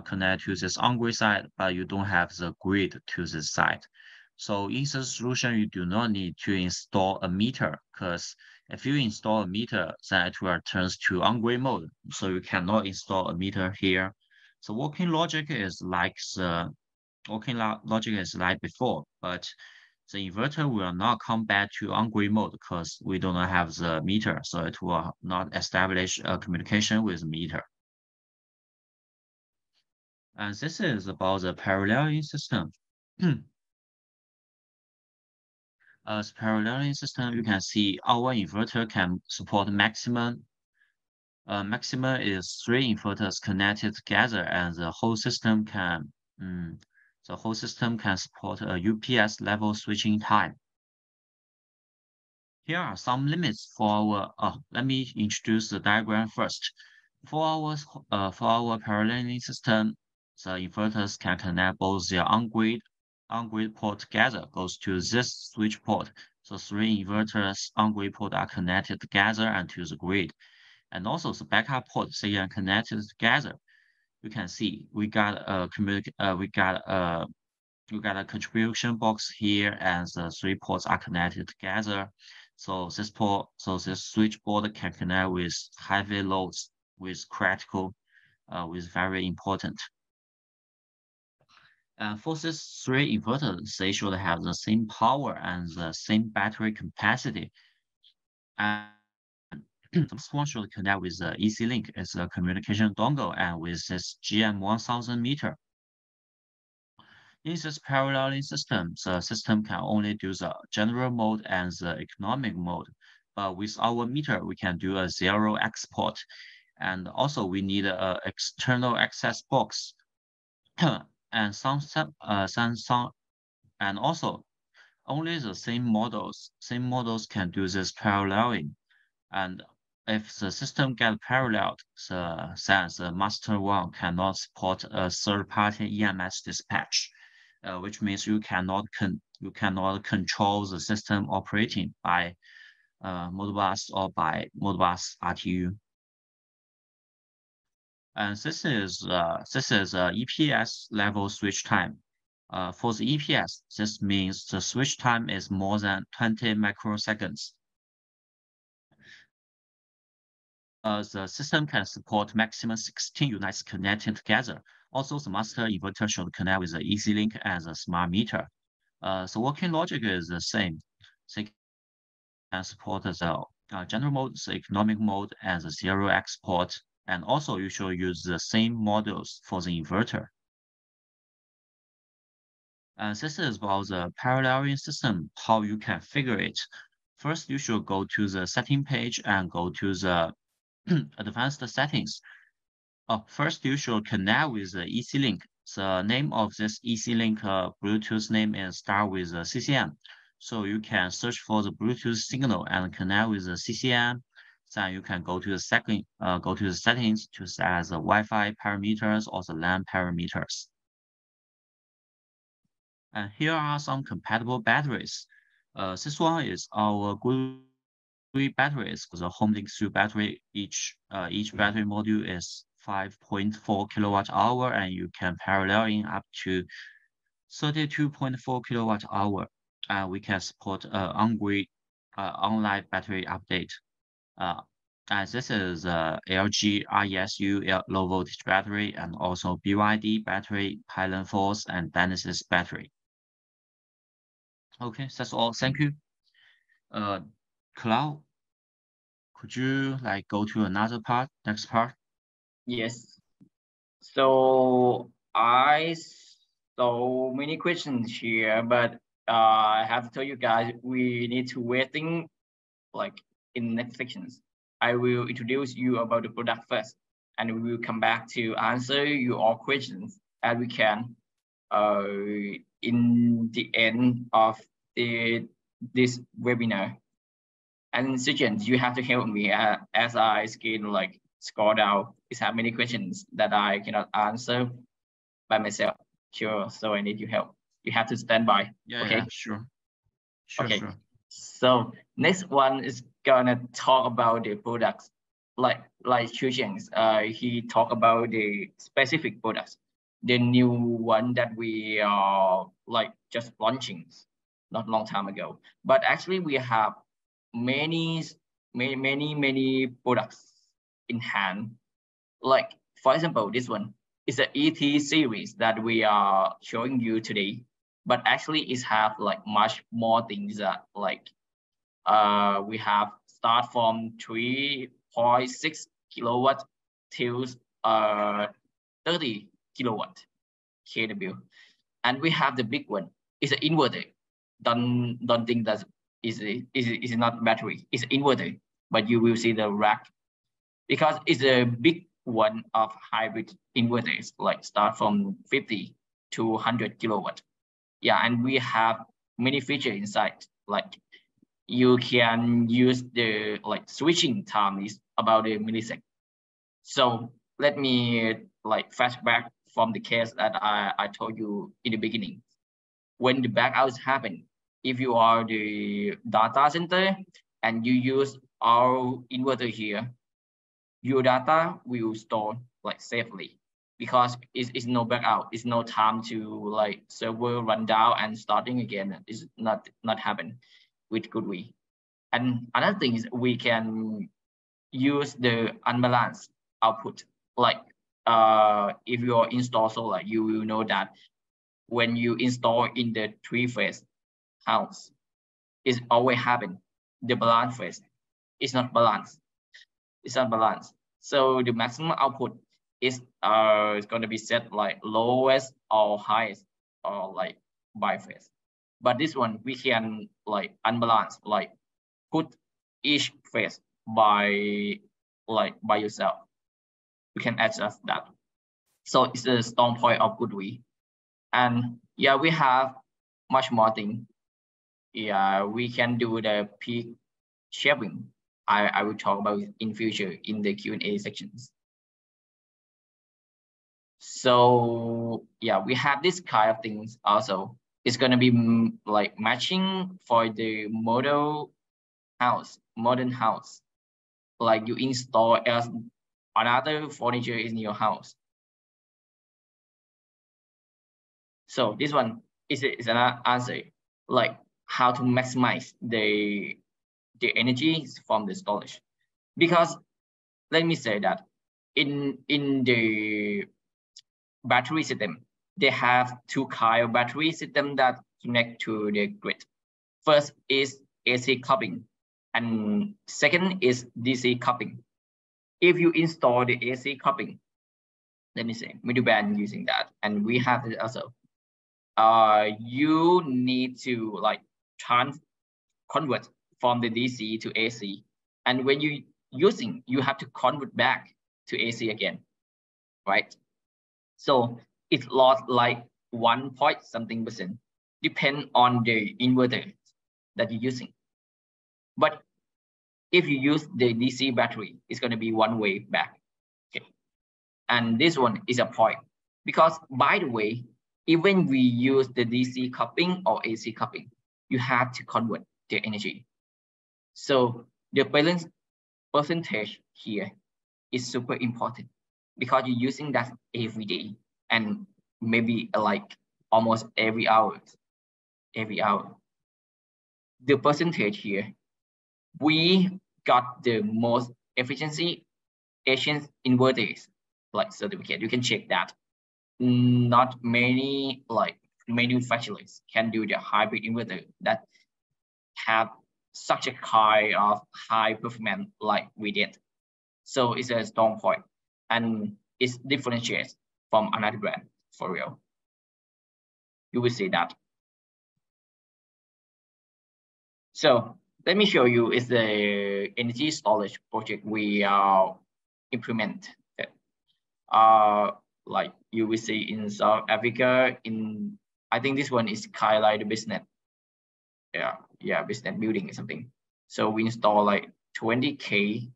connect to this on-grid side, but you don't have the grid to this side. So in this solution, you do not need to install a meter, because if you install a meter, then it will turn to on-grid mode. So you cannot install a meter here. So working logic is like before, but the inverter will not come back to on-grid mode because we do not have the meter, so it will not establish a communication with the meter. And this is about the paralleling system. As paralleling system, you can see our inverter can support maximum is 3 inverters connected together, and the whole system can support a UPS level switching time. Here are some limits for our. Let me introduce the diagram first. For our paralleling system, the inverters can connect both their on-grid port together, goes to this switch port. So 3 inverters on-grid port are connected together and to the grid. And also the backup port, they are connected together. You can see we got a contribution box here, and the 3 ports are connected together. So this switchboard can connect with heavy loads, with critical, with very important. And for these 3 inverters, they should have the same power and the same battery capacity. And this one should connect with the EC Link. It's a communication dongle, and with this GM1000 meter. In this paralleling system, the system can only do the general mode and the economic mode. But with our meter, we can do a 0 export. And also we need an external access box. And and also only the same models can do this paralleling. And if the system gets paralleled, then the master one cannot support a third-party EMS dispatch. Which means you cannot control the system operating by Modbus or by Modbus RTU. And this is EPS level switch time. For the EPS, this means the switch time is more than 20 microseconds. The system can support maximum 16 units connected together. Also, the master inverter should connect with the EC Link and the smart meter. The working logic is the same. They can support the general mode, the economic mode, and the 0 export. And also, you should use the same modules for the inverter. And this is about the paralleling system, how you can figure it. First, you should go to the setting page and go to the advanced settings. First, you should connect with the EC Link. The name of this EC Link Bluetooth name is start with the CCM. So you can search for the Bluetooth signal and connect with the CCM. Then you can go to the settings to set the Wi-Fi parameters or the LAN parameters. And here are some compatible batteries. This one is our GoodWe's batteries for the home link 2 battery. Each battery module is 5.4 kilowatt hour, and you can parallel in up to 32.4 kilowatt hour. And we can support on-grid online battery update. And this is LG RESU low voltage battery, and also BYD battery, Highland Force, and Genesis battery. Okay, that's all. Thank you. Cloud, could you like go to another part, next part? Yes. So I so many questions here, but I have to tell you guys we need to waiting like in next sections. I will introduce you about the product first, and we will come back to answer your questions as we can. In the end of this webinar. And Sujan, you have to help me as I scroll down. Is have many questions that I cannot answer by myself. Sure, so I need your help. You have to stand by. Yeah, okay. Yeah, sure. Okay. Sure. So next one is gonna talk about the products. Like Sujan, he talk about the specific products, the new one that we are like just launching not long time ago. But actually we have many products in hand. Like for example, this one is the ET series that we are showing you today, but actually it have like much more things that like we have start from 3.6 kilowatt till 30 kilowatt kW, and we have the big one. It's an inverter. Don't think that is not battery. It's an inverter, but you will see the rack because it's a big one of hybrid inverters, like start from 50 to 100 kilowatt. Yeah, and we have many features inside, like you can use the like switching time is about a millisecond. So let me like flashback from the case that I told you in the beginning. When the blackouts happen, if you are the data center and you use our inverter here, your data will store like safely because it's no blackout. It's no time to like server run down and starting again. It's not happen with GoodWe's. And another thing is we can use the unbalanced output. Like if you install solar, you will know that when you install in the three-phase house, it always happen. The balance phase is not balanced. It's not balanced. So the maximum output is going to be set like lowest or highest or like biphase. But this one we can like unbalance, like put each phase by yourself. You can adjust that. So it's a strong point of GoodWe's. And yeah, we have much more thing. Yeah, we can do the peak shaping. I will talk about it in future in the Q&A sections. So yeah, we have this kind of things also. It's gonna be like matching for the modern house. Like you install as another furniture in your house. So this one is an answer, like how to maximize the energy from the storage. Because let me say that in the battery system, they have two kind of battery system that connect to the grid. First is AC coupling, and second is DC coupling. If you install the AC coupling, let me say middleband using that, and we have it also. You need to like convert from the DC to AC, and when you using, you have to convert back to AC again, right? So it lost like 1 point something%, depend on the inverter that you're using. But if you use the DC battery, it's going to be one way back. Okay. And this one is a point because, by the way, even we use the DC coupling or AC coupling, you have to convert the energy. So the balance percentage here is super important because you're using that every day and maybe like almost every hour. The percentage here, we got the most efficiency Asian inverters like certificate. You can check that. Not many like manufacturers can do the hybrid inverter that have such a kind of high performance like we did. So it's a strong point, and it differentiates from another brand for real. You will see that. So let me show you is the energy storage project we are implemented. Like you will see in South Africa, I think this one is kind of like the business. Yeah, business building or something. So we install like 20K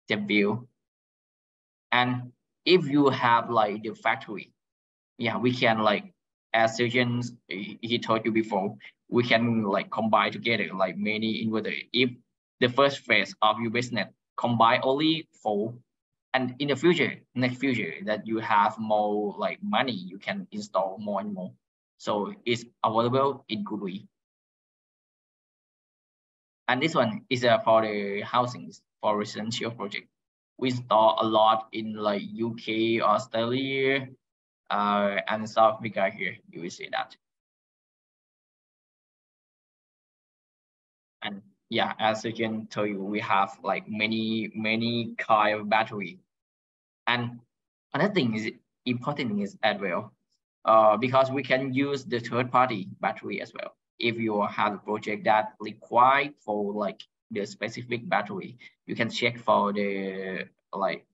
view. And if you have like the factory, yeah, we can like, as surgeons, he told you before, we can like combine together like many inverters. If the first phase of your business combine only 4, and in the future, next future, that you have more like money, you can install more and more. So it's available in GoodWe's. And this one is for the housing, for residential project. We install a lot in like UK, Australia, and South Africa here. You will see that. And yeah, as I can tell you, we have like many kind of battery. And another thing is important is as well, because we can use the third-party battery as well. If you have a project that require for like the specific battery, you can check for the like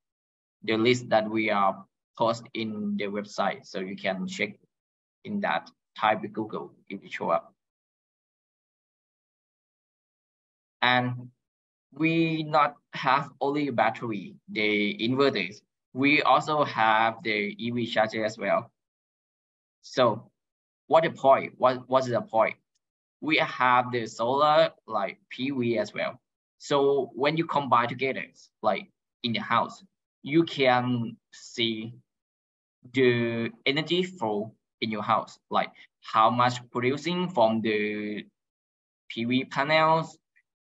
the list that we are post in the website, so you can check in that, type with Google, it will show up. And we not have only battery, the inverters, we also have the EV charger as well. So what the point? What's the point? We have the solar like PV as well. So when you combine together, like in the house, you can see the energy flow in your house, like how much producing from the PV panels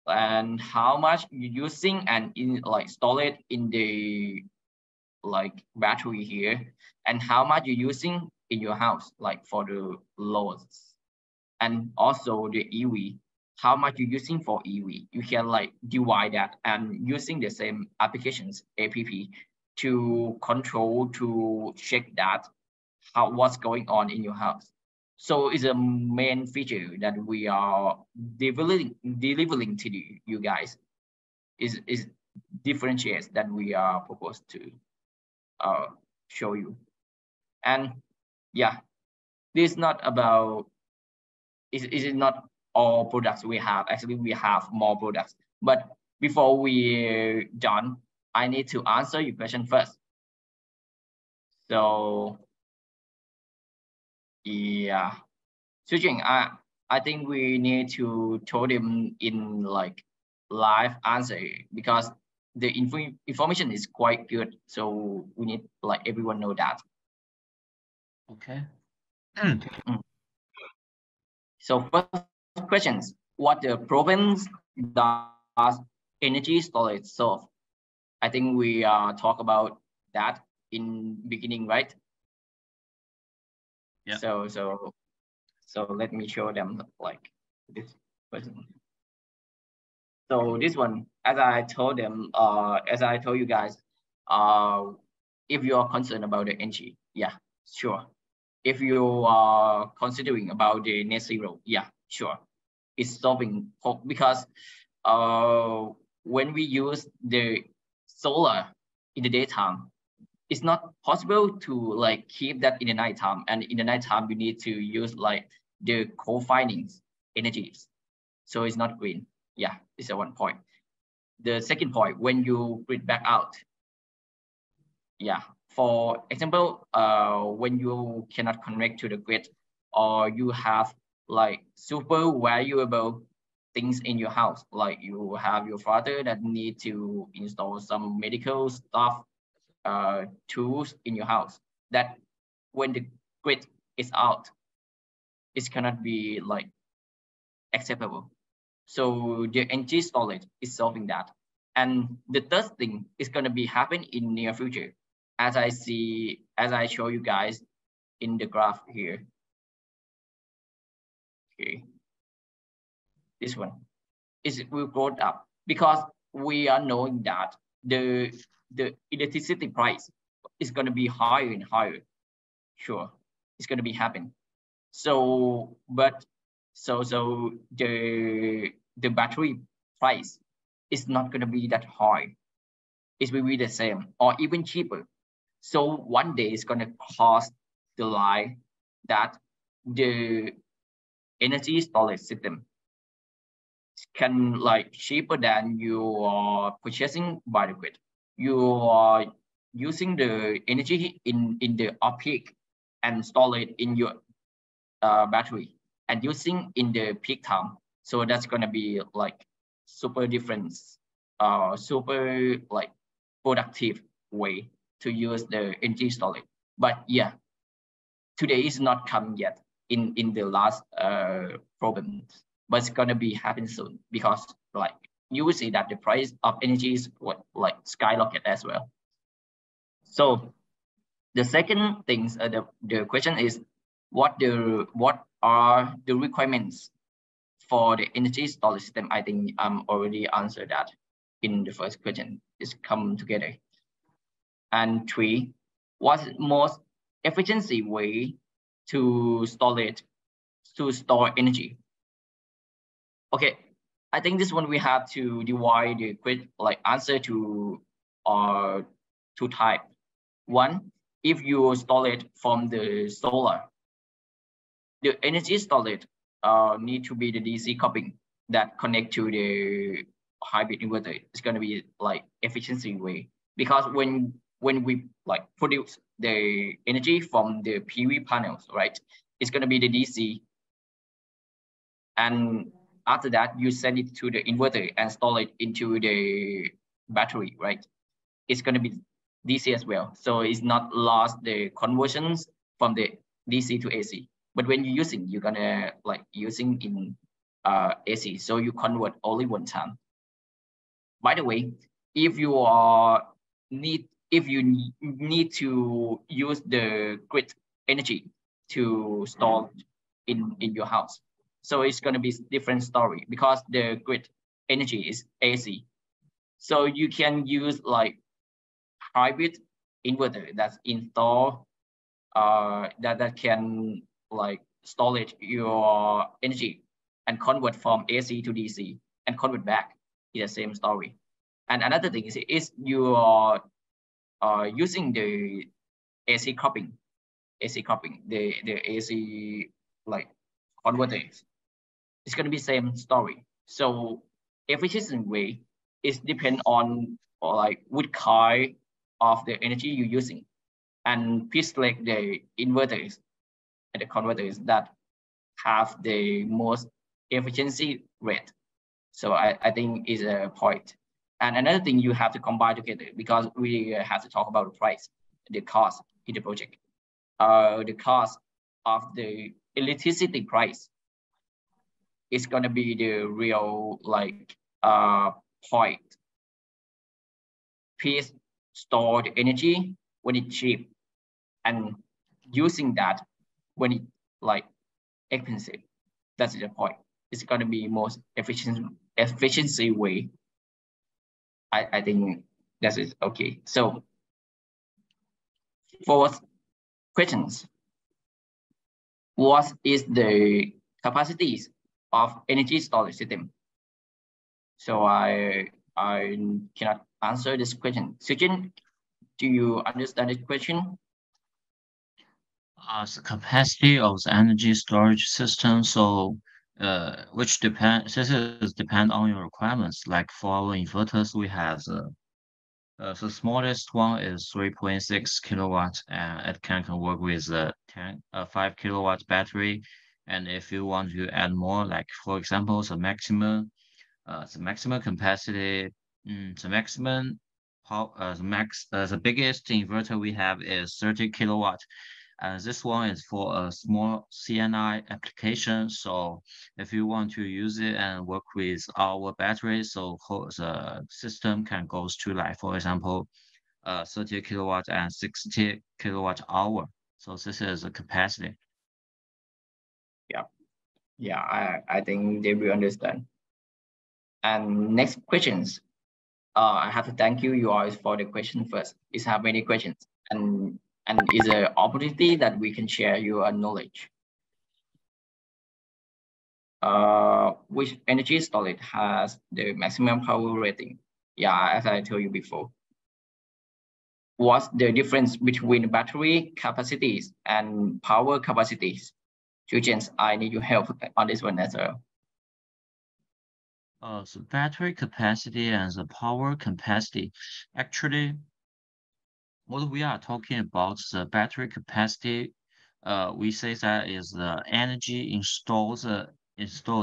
and how much you're using and in like store it in the like battery here, and how much you're using in your house like for the loads, and also the EV, how much you're using for EV. You can like divide that and using the same applications app to control, to check that what's going on in your house. So it's a main feature that we are delivering to you guys. Is differentiates that we are proposed to show you. And yeah, this is not about, is not all products we have. Actually, we have more products. But before we done, I need to answer your question first. So yeah, Switching, I think we need to tell them in like live answer, because the information is quite good. So we need like everyone know that. Okay. So first questions, what the problems does energy storage solve? I think we talk about that in beginning, right? Yeah. So let me show them like this person. So this one, as I told them, as I told you guys, if you are concerned about the energy, yeah, sure. If you are considering about the net zero, yeah, sure. It's solving, because when we use the solar in the daytime, it's not possible to like keep that in the nighttime. And in the nighttime, you need to use like the co-fining energies. So it's not green. Yeah, it's a one point. The second point, when you grid back out, yeah, for example, when you cannot connect to the grid, or you have like super valuable things in your house, like you have your father that need to install some medical stuff, tools in your house, that when the grid is out, it cannot be like acceptable. So the energy storage is solving that. And the third thing is going to be happen in near future, as I show you guys in the graph here. Okay, this one. it will go up because we are knowing that the electricity price is going to be higher and higher. Sure, it's going to be happening. So the battery price is not going to be that high. It will be the same or even cheaper. So one day it's going to cost the line that the energy storage system can like cheaper than you are purchasing by the grid. You are using the energy in the off-peak and store it in your battery and using in the peak time. So that's gonna be like super different, super like productive way to use the energy storage. But yeah, today is not come yet in the last problems, but it's gonna be happen soon because like you will see that the price of energy is what like skyrocket as well. So the second things, the question is what are the requirements for the energy storage system? I think I'm already answered that in the first question. It's come together. And 3, what's the most efficiency way to store energy? Okay, I think this one we have to divide the quick like answer to two type. One, if you store it from the solar, the energy storage need to be the DC coupling that connect to the hybrid inverter. It's going to be like efficiency way because when we like produce the energy from the PV panels, right? It's going to be the DC, and after that you send it to the inverter and store it into the battery, right? It's going to be DC as well, so it's not lost the conversions from the DC to AC. But when you're using, you're gonna like using in AC, so you convert only one time. By the way, if you need to use the grid energy to store in your house, so it's going to be different story because the grid energy is AC. So you can use like hybrid inverter that's installed that can like storage your energy and convert from AC to DC and convert back in the same story. And another thing is you are using the AC coupling, the AC like converters. It's going to be same story. So efficient way is depend on or like what kind of the energy you're using, and please select the inverters and the converters that have the most efficiency rate. So I think is a point. And another thing you have to combine together because we have to talk about the price, the cost in the project. The cost of the electricity price is going to be the real like point. Please store the energy when it's cheap and using that when it like expensive. That's the point. It's going to be most efficiency way. I think that is okay. So fourth questions. What is the capacities of energy storage system? So I cannot answer this question. Sujin, do you understand this question? The capacity of the energy storage system, so which depend on your requirements. Like for our inverters, we have the smallest one is 3.6 kilowatts, and it can work with a 5 kilowatt battery. And if you want to add more, like for example, the maximum capacity, the maximum the biggest inverter we have is 30 kilowatt. And this one is for a small CNI application. So if you want to use it and work with our batteries, so the system can go to like, for example, 30 kilowatt and 60 kilowatt hour. So this is the capacity. Yeah, I think they will understand. And next questions. I have to thank you always for the question first. Is have many questions and is an opportunity that we can share your knowledge. Which energy storage has the maximum power rating? Yeah, as I told you before. What's the difference between battery capacities and power capacities? Jens, I need your help on this one as well. So battery capacity and the power capacity. Actually, what we are talking about the battery capacity, we say that is the energy installed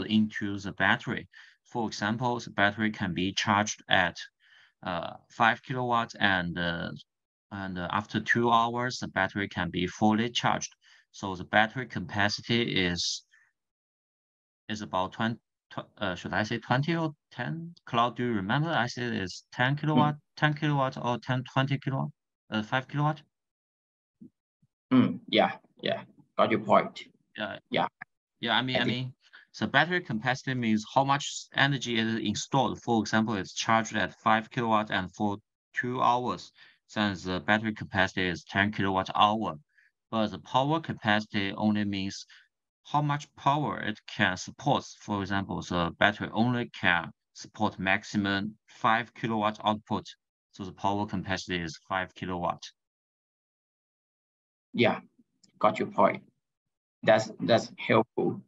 into the battery. For example, the battery can be charged at 5 kilowatts and after 2 hours, the battery can be fully charged. So the battery capacity is about 20. Should I say 20 or 10? Cloud, do you remember? I said it's 10 kilowatt, 10 kilowatt or 20 kilowatt, 5 kilowatt. Yeah, got your point. Yeah. I mean, the battery capacity means how much energy is installed. For example, it's charged at 5 kilowatt and for 2 hours, since the battery capacity is 10 kilowatt hour. But the power capacity only means how much power it can support. For example, the battery only can support maximum 5 kilowatt output. So the power capacity is 5 kilowatt. Yeah, got your point. That's helpful.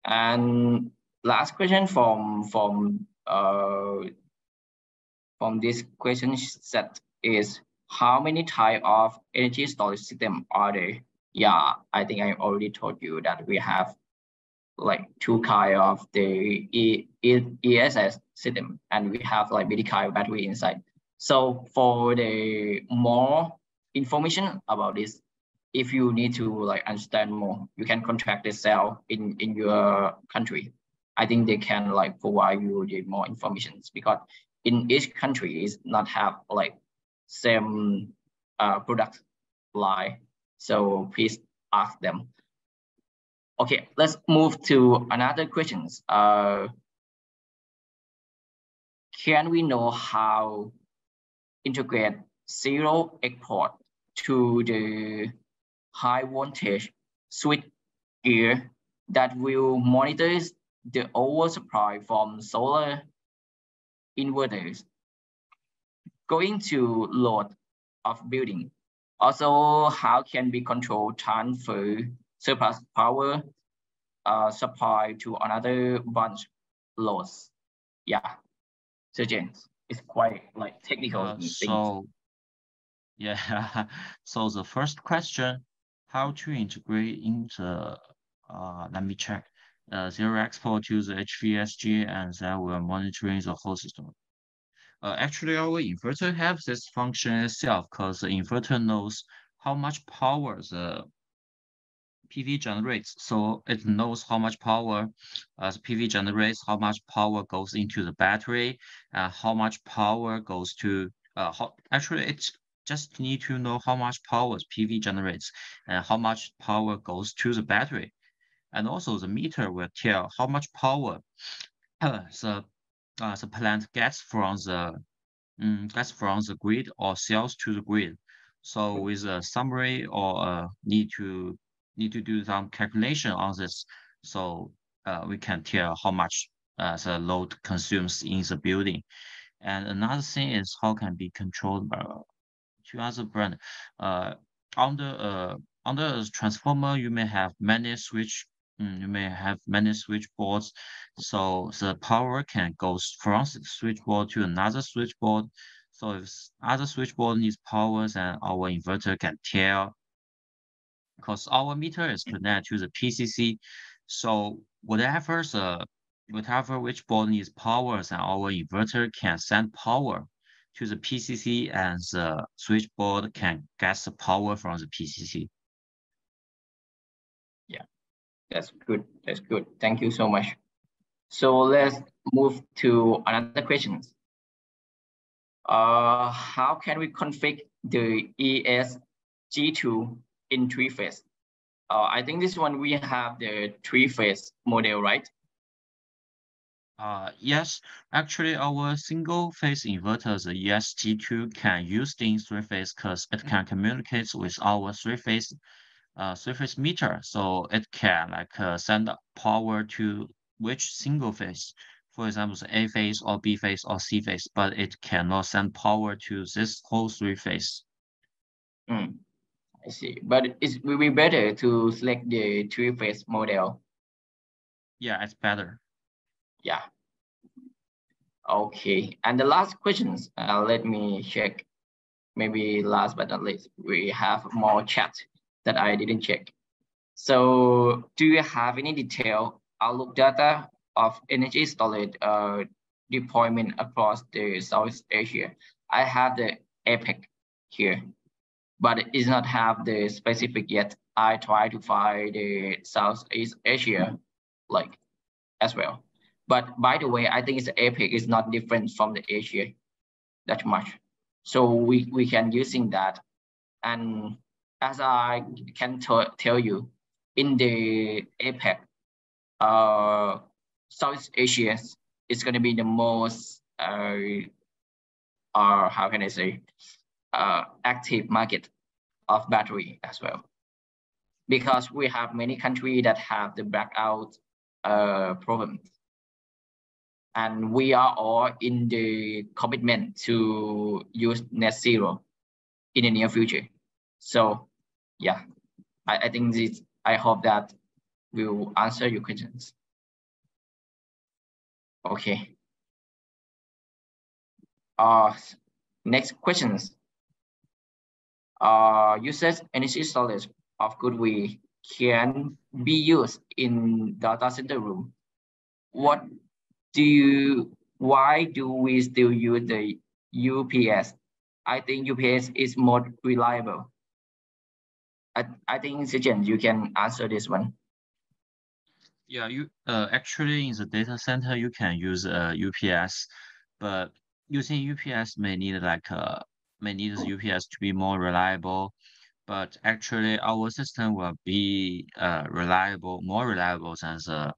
And last question from this question set is, how many type of energy storage system are there? Yeah, I think I already told you that we have like 2 kind of the ESS system, and we have like many kind of battery inside. So for the more information about this, if you need to like understand more, you can contact the cell in your country. I think they can like provide you the more information, because in each country is not have like same product line. So please ask them. Okay, let's move to another questions. Can we know how integrate zero export to the high voltage switch gear that will monitor the oversupply from solar inverters going to load of building? Also, how can we control transfer surplus power supply to another bunch loads? Yeah, so James, it's quite like technical things. Yeah, so the first question, how to integrate into, let me check, zero export to the HVSG, and then we're monitoring the whole system. Actually, our inverter has this function itself, because the inverter knows how much power the PV generates. So it knows how much power the PV generates, how much power goes into the battery, how much power goes to, actually it's just need to know how much power PV generates and how much power goes to the battery. And also the meter will tell how much power the plant gets from the grid or sells to the grid. So with a summary or need to do some calculation on this, so we can tell how much the load consumes in the building. And another thing is how can be controlled by two other brand. Under a transformer, you may have many switch. You may have many switchboards, so the power can go from the switchboard to another switchboard. So if other switchboard needs power, then our inverter can tell, because our meter is connected to the PCC. So whatever which board needs power, then our inverter can send power to the PCC, and the switchboard can get the power from the PCC. Yeah, that's good. That's good. Thank you so much. So let's move to another question. How can we configure the ES G2 in 3-phase? I think this one we have the 3-phase model, right? Yes, actually, our single-phase inverter, the ES G2, can use in three-phase because it can communicate with our three-phase meter, so it can send power to which single phase, for example, the A phase or B phase or C phase, but it cannot send power to this whole three phase. I see, but it will be better to select the three-phase model. Yeah, it's better. Yeah. Okay, and the last questions, let me check. Maybe last but not least, we have more chat that I didn't check. So do you have any detailed outlook data of energy storage deployment across the Southeast Asia? I have the APEC here, but it does not have the specific yet. I try to find the Southeast Asia like as well. But by the way, I think the APEC is not different from the Asia that much. So we can using that. And as I can tell you, in the APEC, Southeast Asia is going to be the most, how can I say, active market of battery as well. Because we have many countries that have the blackout problems. And we are all in the commitment to use net zero in the near future. So yeah, I think this, I hope that will answer your questions. Okay. Next questions. Usage energy storage of GoodWe's can be used in data center room. Why do we still use the UPS? I think UPS is more reliable. I think Sijen, you can answer this one. Yeah, you actually in the data center you can use UPS, but using UPS may need the UPS to be more reliable. But actually, our system will be more reliable than the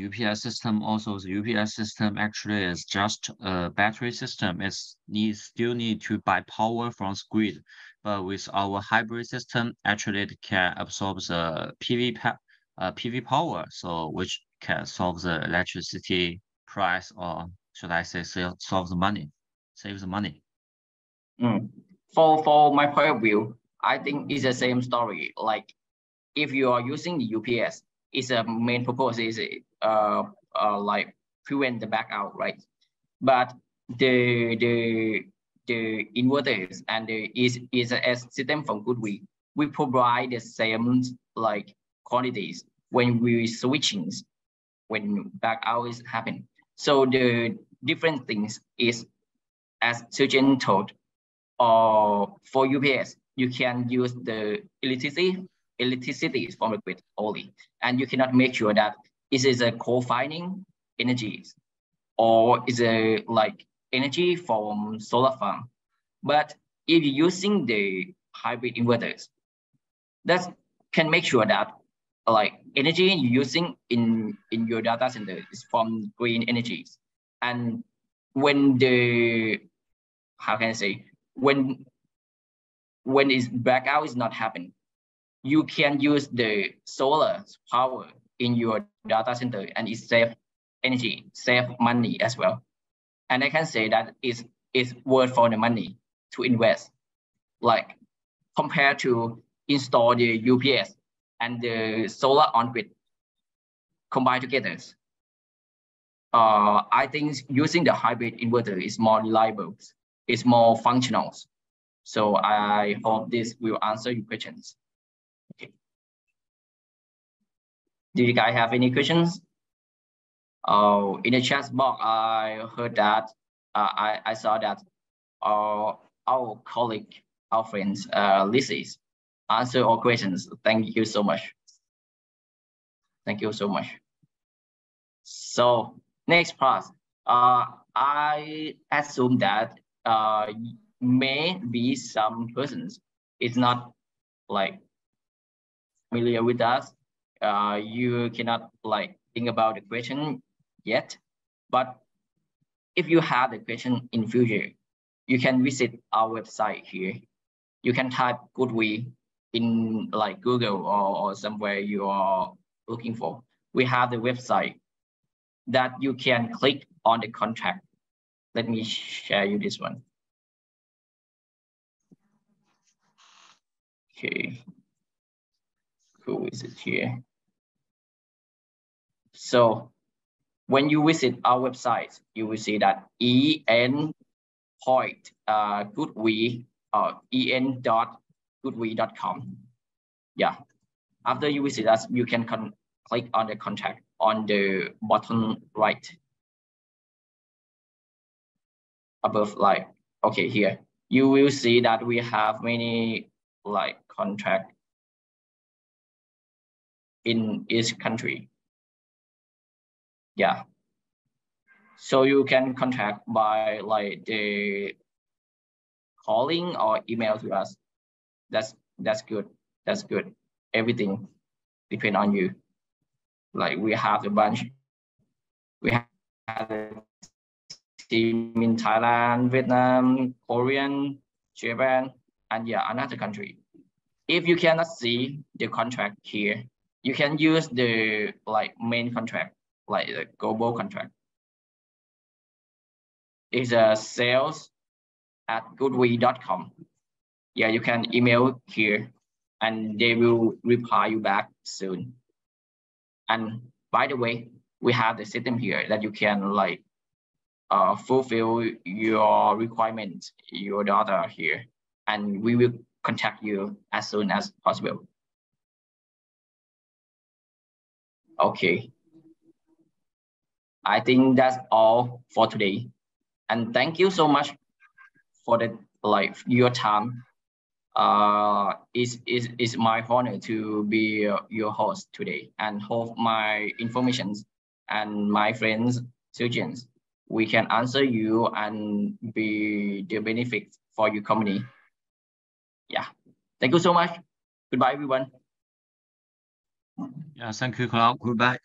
UPS system. Also, the UPS system actually is just a battery system. Still need to buy power from the grid. But with our hybrid system, actually it can absorb the PV power, so which can solve the electricity price, or should I say, solve the money, save the money. For my point of view, I think it's the same story. Like if you are using the UPS, its main purpose is like prevent the blackout, right? But the inverters and the ES system from GoodWe's, we provide the same like quantities when we switching, when blackout is happening. So the different things is, as Sujan told, for UPS, you can use the electricity from the grid only, and you cannot make sure that it is a co-firing energies or is a like energy from solar farm. But if you're using the hybrid inverters, that can make sure that like energy you're using in your data center is from green energies. And when the, how can I say, when is blackout is not happening, you can use the solar power in your data center and it save energy, save money as well. And I can say that it's worth for the money to invest, like compared to install the UPS and the solar on grid combined together. I think using the hybrid inverter is more reliable, it's more functional. So I hope this will answer your questions. Okay. Do you guys have any questions? Oh, in the chat box, I heard that I saw that our colleague, our friends, Lizzie's answer all questions. Thank you so much. Thank you so much. So next part, I assume that may be some persons is not like familiar with us. You cannot like think about the question yet, but if you have the question in future, you can visit our website here. You can type GoodWe's in like Google or somewhere you are looking for. We have the website that you can click on the contract. Let me share you this one. Okay, who is it here? So when you visit our website, you will see that GoodWe en.goodwe.com. Yeah. After you visit us, you can click on the contract on the bottom right above, like, okay, here you will see that we have many like contract in each country. Yeah, so you can contact by like the calling or email to us. That's good. That's good. Everything depends on you. Like we have a bunch. We have a team in Thailand, Vietnam, Korean, Japan, and yeah, another country. If you cannot see the contract here, you can use the like main contract, like the global contract. It's a sales@goodwe.com. Yeah, you can email here and they will reply you back soon. And by the way, we have the system here that you can like fulfill your requirements, your data here, and we will contact you as soon as possible. Okay. I think that's all for today. And thank you so much for the like your time. It's my honor to be your host today, and hope my information and my friends surgeons we can answer you and be the benefit for your company. Yeah, thank you so much. Goodbye, everyone. Yeah, thank you, Cloud. Goodbye.